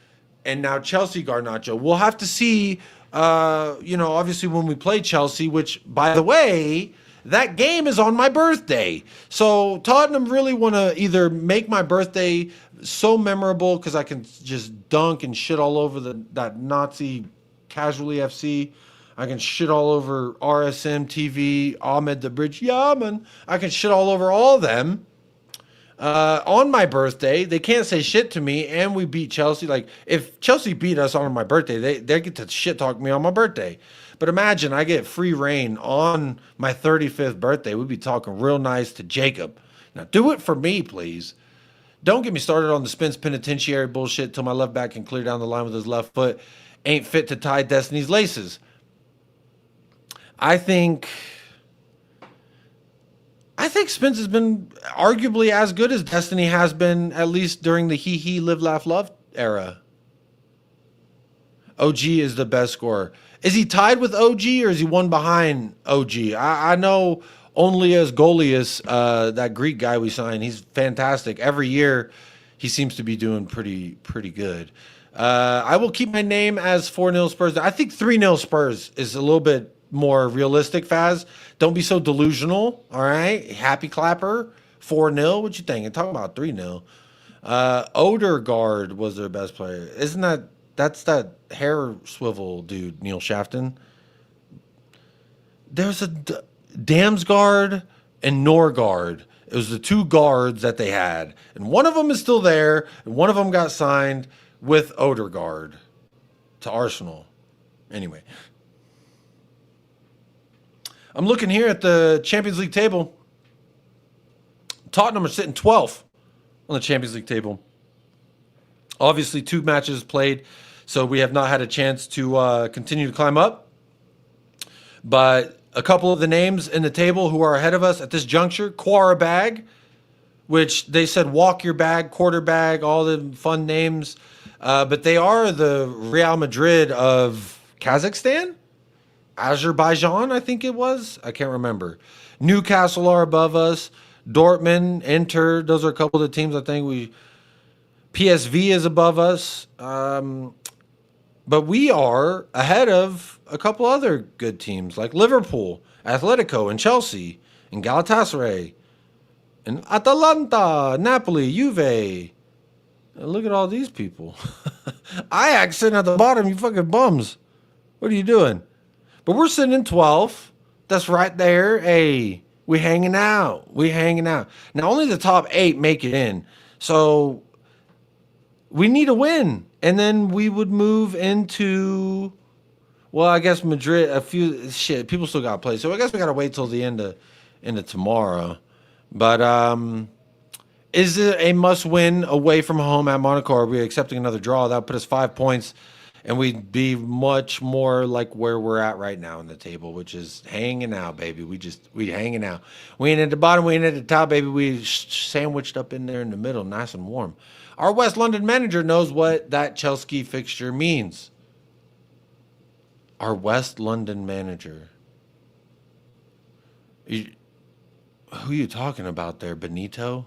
and now Chelsea Garnacho. We'll have to see, obviously when we play Chelsea, which, by the way, that game is on my birthday. So Tottenham really want to either make my birthday so memorable because I can just dunk and shit all over that Nazi Casually FC. I can shit all over RSM TV, Ahmed the Bridge, man. I can shit all over all of them. On my birthday, they can't say shit to me, and we beat Chelsea. Like, if Chelsea beat us on my birthday, they get to shit talk me on my birthday. But imagine I get free reign on my 35th birthday. We'd be talking real nice to Jacob. Now, do it for me, please. Don't get me started on the Spence penitentiary bullshit till my left back can clear down the line with his left foot. Ain't fit to tie Destiny's laces. I think Spence has been arguably as good as Destiny has been, at least during the he live laugh love era. OG is the best scorer. Is he tied with OG or is he one behind OG? I know only as Golius, that Greek guy we signed. He's fantastic. Every year he seems to be doing pretty good. I will keep my name as 4-0 Spurs. I think 3-0 Spurs is a little bit more realistic, Faz. Don't be so delusional, all right? Happy clapper, 4-0. What you think? I'm talking about 3-0. Odegaard was their best player. That's that hair swivel dude, Neil Shafton. There's a Damsgaard and Norgard. It was the two guards that they had. And one of them is still there, and one of them got signed with Odegaard to Arsenal. Anyway. I'm looking here at the Champions League table. Tottenham are sitting 12th on the Champions League table. Obviously, 2 matches played, so we have not had a chance to continue to climb up. But a couple of the names in the table who are ahead of us at this juncture, Quarabag, which they said walk your bag, quarter bag, all the fun names. But they are the Real Madrid of Kazakhstan? Azerbaijan, I think it was. I can't remember. Newcastle are above us. Dortmund, Inter, those are a couple of the teams I think PSV is above us. But we are ahead of a couple other good teams like Liverpool, Atletico, and Chelsea, and Galatasaray, and Atalanta, Napoli, Juve. Look at all these people. Ajax sitting at the bottom, you fucking bums. What are you doing? But we're sitting in 12th. That's right there. Hey, we hanging out. Now, only the top 8 make it in. So we need a win. And then we would move into, well, I guess Madrid, people still got to play. So I guess we got to wait till the end of tomorrow. But is it a must-win away from home at Monaco? Are we accepting another draw? That would put us 5 points. And we'd be much more like where we're at right now in the table, which is hanging out, baby. We hanging out. We ain't at the bottom, we ain't at the top, baby. We sandwiched up in there in the middle, nice and warm. Our West London manager knows what that Chelsea fixture means. Our West London manager. Who are you talking about there? Benito?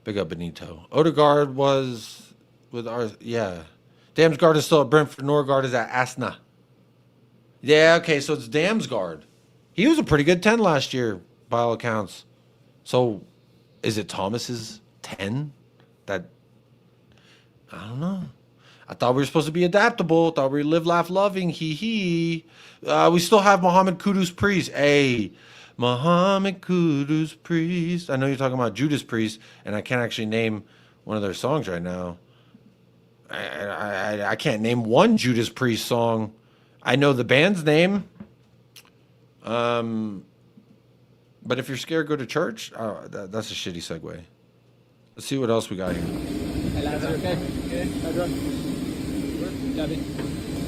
Big up Benito. Odegaard was with our, yeah. Damsgaard is still at Brentford. Norgard is at Asna. Yeah, okay, so it's Damsgaard. He was a pretty good 10 last year, by all accounts. So, is it Thomas's 10? That, I don't know. I thought we were supposed to be adaptable. Thought we were live, laugh, loving. Hee hee. We still have Mohammed Kudus Priest. Hey, Mohammed Kudus Priest. I know you're talking about Judas Priest, and I can't actually name one of their songs right now. I can't name one Judas Priest song. I know the band's name. But if you're scared, go to church. Oh, that's a shitty segue. Let's see what else we got here. Hey lads, you okay? Good. How you doing? Gabby.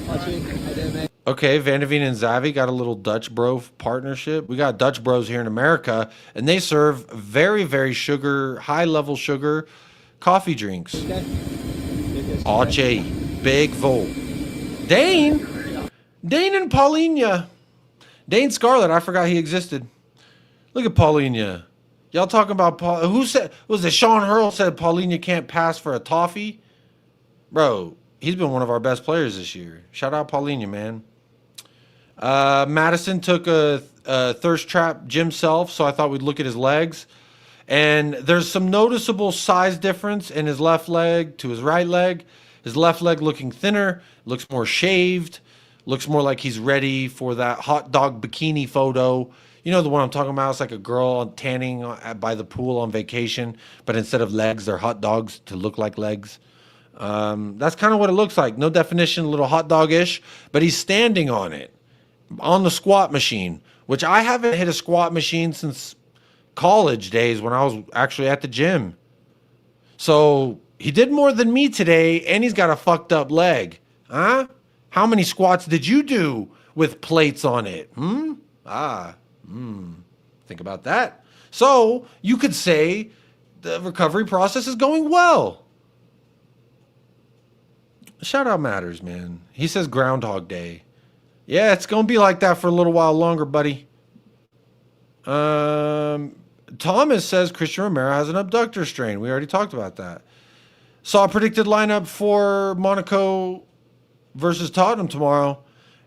Archie, how you doing, mate? Okay, Van de Veen and Zavi got a little Dutch Bro partnership. We got Dutch Bros here in America, and they serve very, very high-level sugar coffee drinks. Okay. Archie, big Vol. Dane and Paulinia. Dane Scarlett, I forgot he existed. Look at Paulinia. Y'all talking about Paul? Who said, was it Sean Hurl said Paulinia can't pass for a toffee? Bro, he's been one of our best players this year. Shout out Paulinia, man. Madison took a thirst trap gym self, so I thought we'd look at his legs. And there's some noticeable size difference in his left leg to his right leg. His left leg looking thinner, looks more shaved, looks more like he's ready for that hot dog bikini photo. You know the one I'm talking about? It's like a girl tanning by the pool on vacation, but instead of legs, they're hot dogs to look like legs. That's kind of what it looks like. No definition, a little hot dog-ish, but he's standing on it, on the squat machine, which I haven't hit a squat machine since college days when I was actually at the gym. So he did more than me today, and he's got a fucked up leg. Huh? How many squats did you do with plates on it? Think about that. So you could say the recovery process is going well. Shout out matters, man. He says Groundhog Day. Yeah, it's going to be like that for a little while longer, buddy. Thomas says Christian Romero has an abductor strain. We already talked about that. Saw a predicted lineup for Monaco versus Tottenham tomorrow.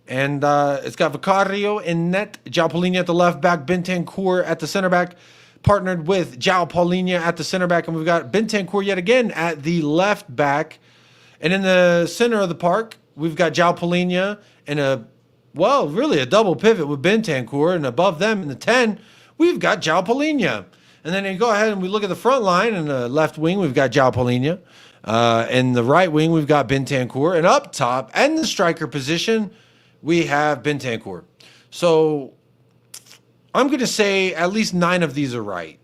And it's got Vicario in net, João Paulinho at the left back, Bentancur at the center back, partnered with João Paulinho at the center back. And we've got Bentancur yet again at the left back. And in the center of the park, we've got João Paulinho and really a double pivot with Bentancur. And above them in the 10, we've got João Paulinho. And then you go ahead and we look at the front line. In the left wing, we've got João Paulinho. In the right wing, we've got Bentancur. And up top, and the striker position, we have Bentancur. So I'm going to say at least 9 of these are right.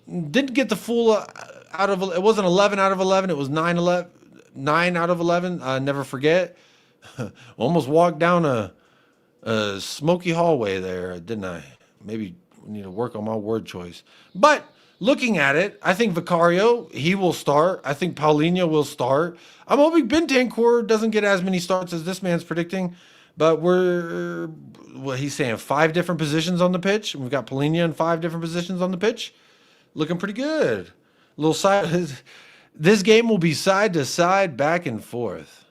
Didn't get the full out of it. Wasn't 11 out of 11. It was 9 out of 11. Never forget. Almost walked down a smoky hallway there, didn't I? Maybe we need to work on my word choice. But looking at it, I think Vicario, he will start. I think Paulinho will start. I'm hoping Bentancur doesn't get as many starts as this man's predicting. But he's saying 5 different positions on the pitch. We've got Paulinho in 5 different positions on the pitch. Looking pretty good. Little side. This game will be side to side, back and forth.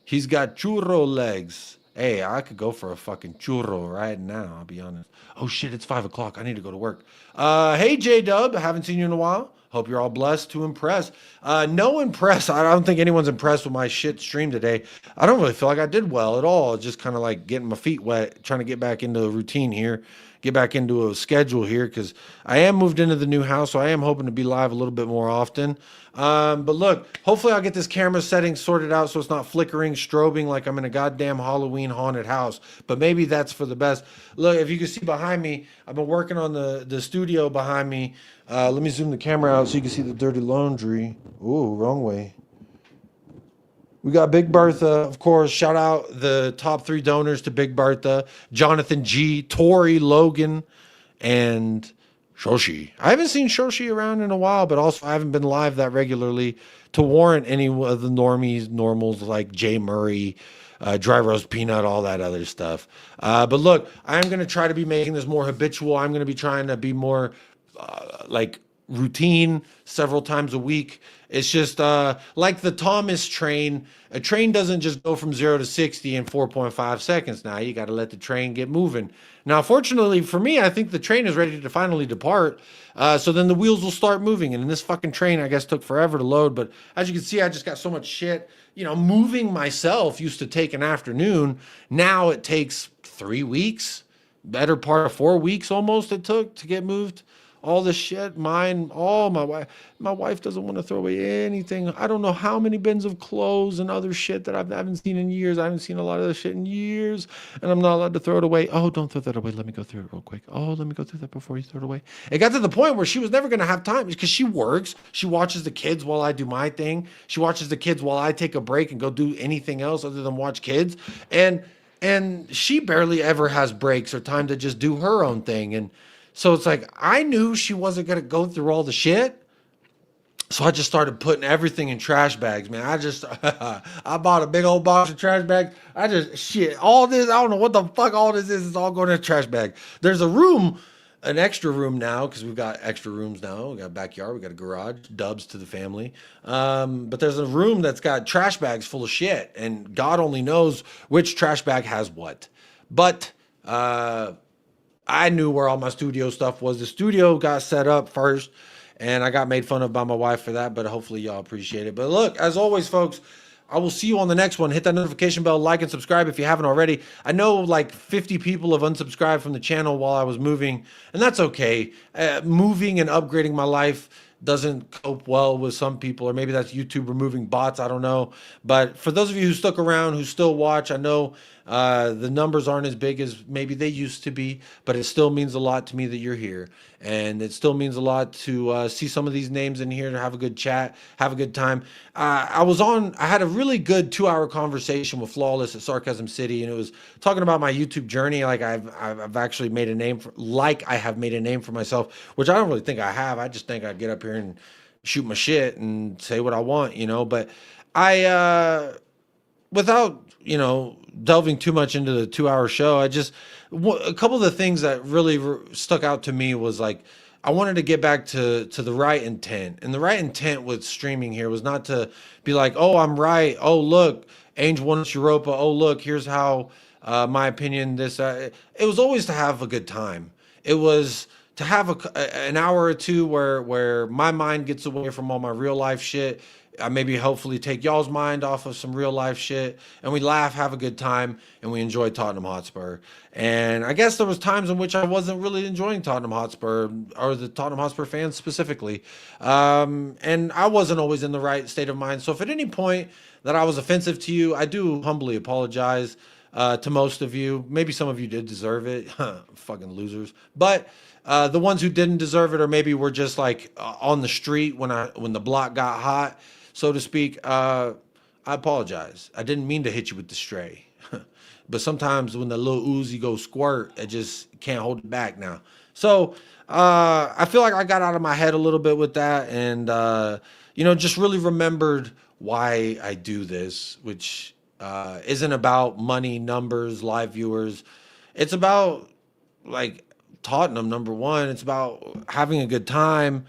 He's got churro legs. Hey, I could go for a fucking churro right now, I'll be honest. Oh shit, it's 5 o'clock. I need to go to work. Hey J-Dub, haven't seen you in a while. Hope you're all blessed to impress. No impress. I don't think anyone's impressed with my shit stream today. I don't really feel like I did well at all. Just kind of like getting my feet wet, trying to get back into a routine here, get back into a schedule here, because I am moved into the new house, so I am hoping to be live a little bit more often. But look, hopefully I'll get this camera setting sorted out so it's not flickering, strobing like I'm in a goddamn Halloween haunted house. But maybe that's for the best. Look, if you can see behind me, I've been working on the studio behind me. Let me zoom the camera out so you can see the dirty laundry. Ooh, wrong way. We got Big Bertha, of course. Shout out the top 3 donors to Big Bertha. Jonathan G, Tori, Logan, and Shoshi. I haven't seen Shoshi around in a while, but also I haven't been live that regularly to warrant any of the normals like Jay Murray, Dry Roast Peanut, all that other stuff. But look, I'm going to try to be making this more habitual. I'm going to be trying to be more like routine several times a week. It's just like the Thomas train. A train doesn't just go from 0 to 60 in 4.5 seconds. Now you got to let the train get moving. Now, fortunately for me, I think the train is ready to finally depart. So then the wheels will start moving. And this fucking train, I guess, took forever to load. But as you can see, I just got so much shit. You know, moving myself used to take an afternoon. Now it takes 3 weeks, better part of 4 weeks almost it took to get moved. All this shit, mine, all my wife doesn't want to throw away anything. I don't know how many bins of clothes and other shit that I haven't seen in years. I haven't seen a lot of this shit in years, and I'm not allowed to throw it away. Oh, don't throw that away. Let me go through it real quick. Oh, let me go through that before you throw it away. It got to the point where she was never going to have time because she works. She watches the kids while I do my thing. She watches the kids while I take a break and go do anything else other than watch kids. And she barely ever has breaks or time to just do her own thing. And so it's like, I knew she wasn't going to go through all the shit. So I just started putting everything in trash bags, man. I bought a big old box of trash bags. All this, I don't know what the fuck all this is. It's all going in a trash bag. There's a room, an extra room now, because we've got extra rooms now. We got a backyard, we got a garage, dubs to the family. But there's a room that's got trash bags full of shit. And God only knows which trash bag has what. But, I knew where all my studio stuff was. The studio got set up first, and I got made fun of by my wife for that, but hopefully y'all appreciate it. But look, as always, folks, I will see you on the next one. Hit that notification bell, like and subscribe if you haven't already. I know like 50 people have unsubscribed from the channel while I was moving, and that's okay. Moving and upgrading my life doesn't cope well with some people, or maybe that's YouTube removing bots. I don't know. But for those of you who stuck around, who still watch, I know the numbers aren't as big as maybe they used to be, but it still means a lot to me that you're here. And it still means a lot to see some of these names in here, to have a good chat, have a good time. I had a really good 2-hour conversation with Flawless at Sarcasm City, and it was talking about my YouTube journey. Like I've actually made a name I have made a name for myself, which I don't really think I have. I just think I get up here and shoot my shit and say what I want, you know. But without, delving too much into the 2-hour show, a couple of the things that really stuck out to me was like, I wanted to get back to the right intent. And the right intent with streaming here was not to be like, oh, I'm right. Oh, look, Angel won Europa. Oh, look, here's how my opinion, this. It was always to have a good time. It was to have an hour or two where my mind gets away from all my real life shit. I maybe hopefully take y'all's mind off of some real life shit, and we laugh, have a good time, and we enjoy Tottenham Hotspur. And I guess there was times in which I wasn't really enjoying Tottenham Hotspur, or the Tottenham Hotspur fans specifically. And I wasn't always in the right state of mind. So if at any point that I was offensive to you, I do humbly apologize to most of you. Maybe some of you did deserve it. Fucking losers. But the ones who didn't deserve it, or maybe were just like on the street when the block got hot, so to speak, I apologize. I didn't mean to hit you with the stray. But sometimes when the little Uzi goes squirt, I just can't hold it back now. So I feel like I got out of my head a little bit with that, and just really remembered why I do this, which isn't about money, numbers, live viewers. It's about like Tottenham, number one. It's about having a good time.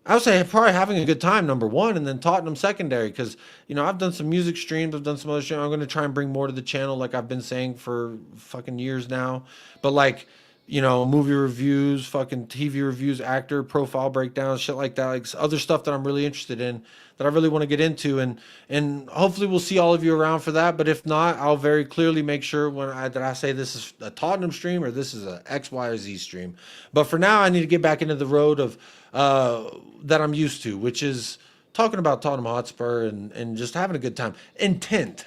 I would say probably having a good time, number one, and then Tottenham secondary, because, I've done some music streams, I've done some other shit. I'm going to try and bring more to the channel, like I've been saying for fucking years now. But like, movie reviews, fucking TV reviews, actor profile breakdowns, shit like that, like other stuff that I'm really interested in, that I really want to get into, and hopefully we'll see all of you around for that. But if not, I'll very clearly make sure that I say this is a Tottenham stream or this is a X, Y, or Z stream. But for now, I need to get back into the road of that I'm used to, which is talking about Tottenham Hotspur and just having a good time. Intent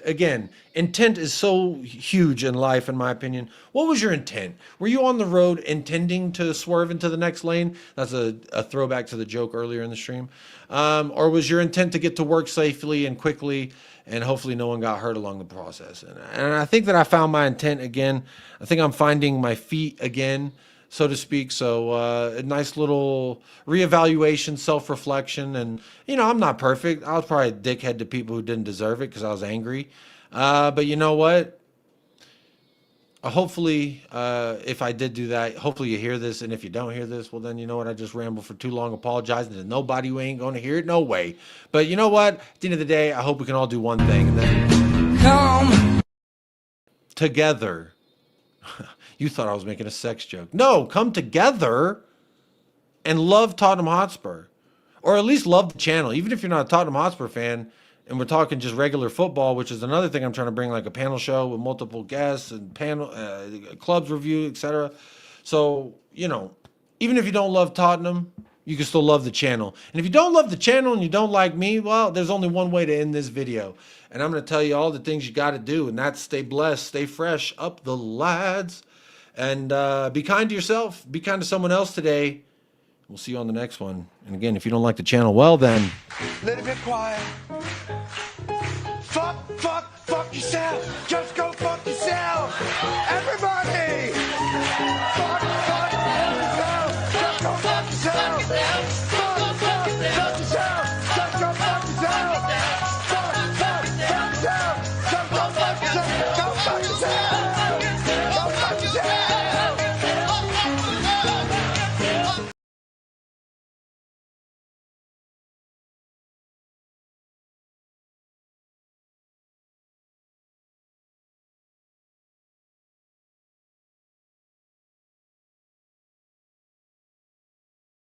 is so huge in life, in my opinion. What was your intent? Were you on the road intending to swerve into the next lane? That's a throwback to the joke earlier in the stream. Or was your intent to get to work safely and quickly, and hopefully no one got hurt along the process? And I think that I found my intent again. I think I'm finding my feet again. so to speak. So a nice little reevaluation, self-reflection. And, you know, I'm not perfect. I was probably a dickhead to people who didn't deserve it because I was angry. But you know what? Hopefully, if I did do that, hopefully you hear this. And if you don't hear this, well, then you know what? I just rambled for too long, apologizing to nobody who ain't going to hear it. No way. But you know what? At the end of the day, I hope we can all do one thing. And then come together. You thought I was making a sex joke. No, come together and love Tottenham Hotspur. Or at least love the channel. Even if you're not a Tottenham Hotspur fan, and we're talking just regular football, which is another thing I'm trying to bring, like a panel show with multiple guests and panel clubs review, etc. So, you know, even if you don't love Tottenham, you can still love the channel. And if you don't love the channel and you don't like me, well, there's only one way to end this video. And I'm going to tell you all the things you got to do, and that's stay blessed, stay fresh, up the lads, and be kind to yourself, be kind to someone else today. We'll see you on the next one. And again, if you don't like the channel, well then, little bit quiet. Fuck yourself. Just go fuck yourself.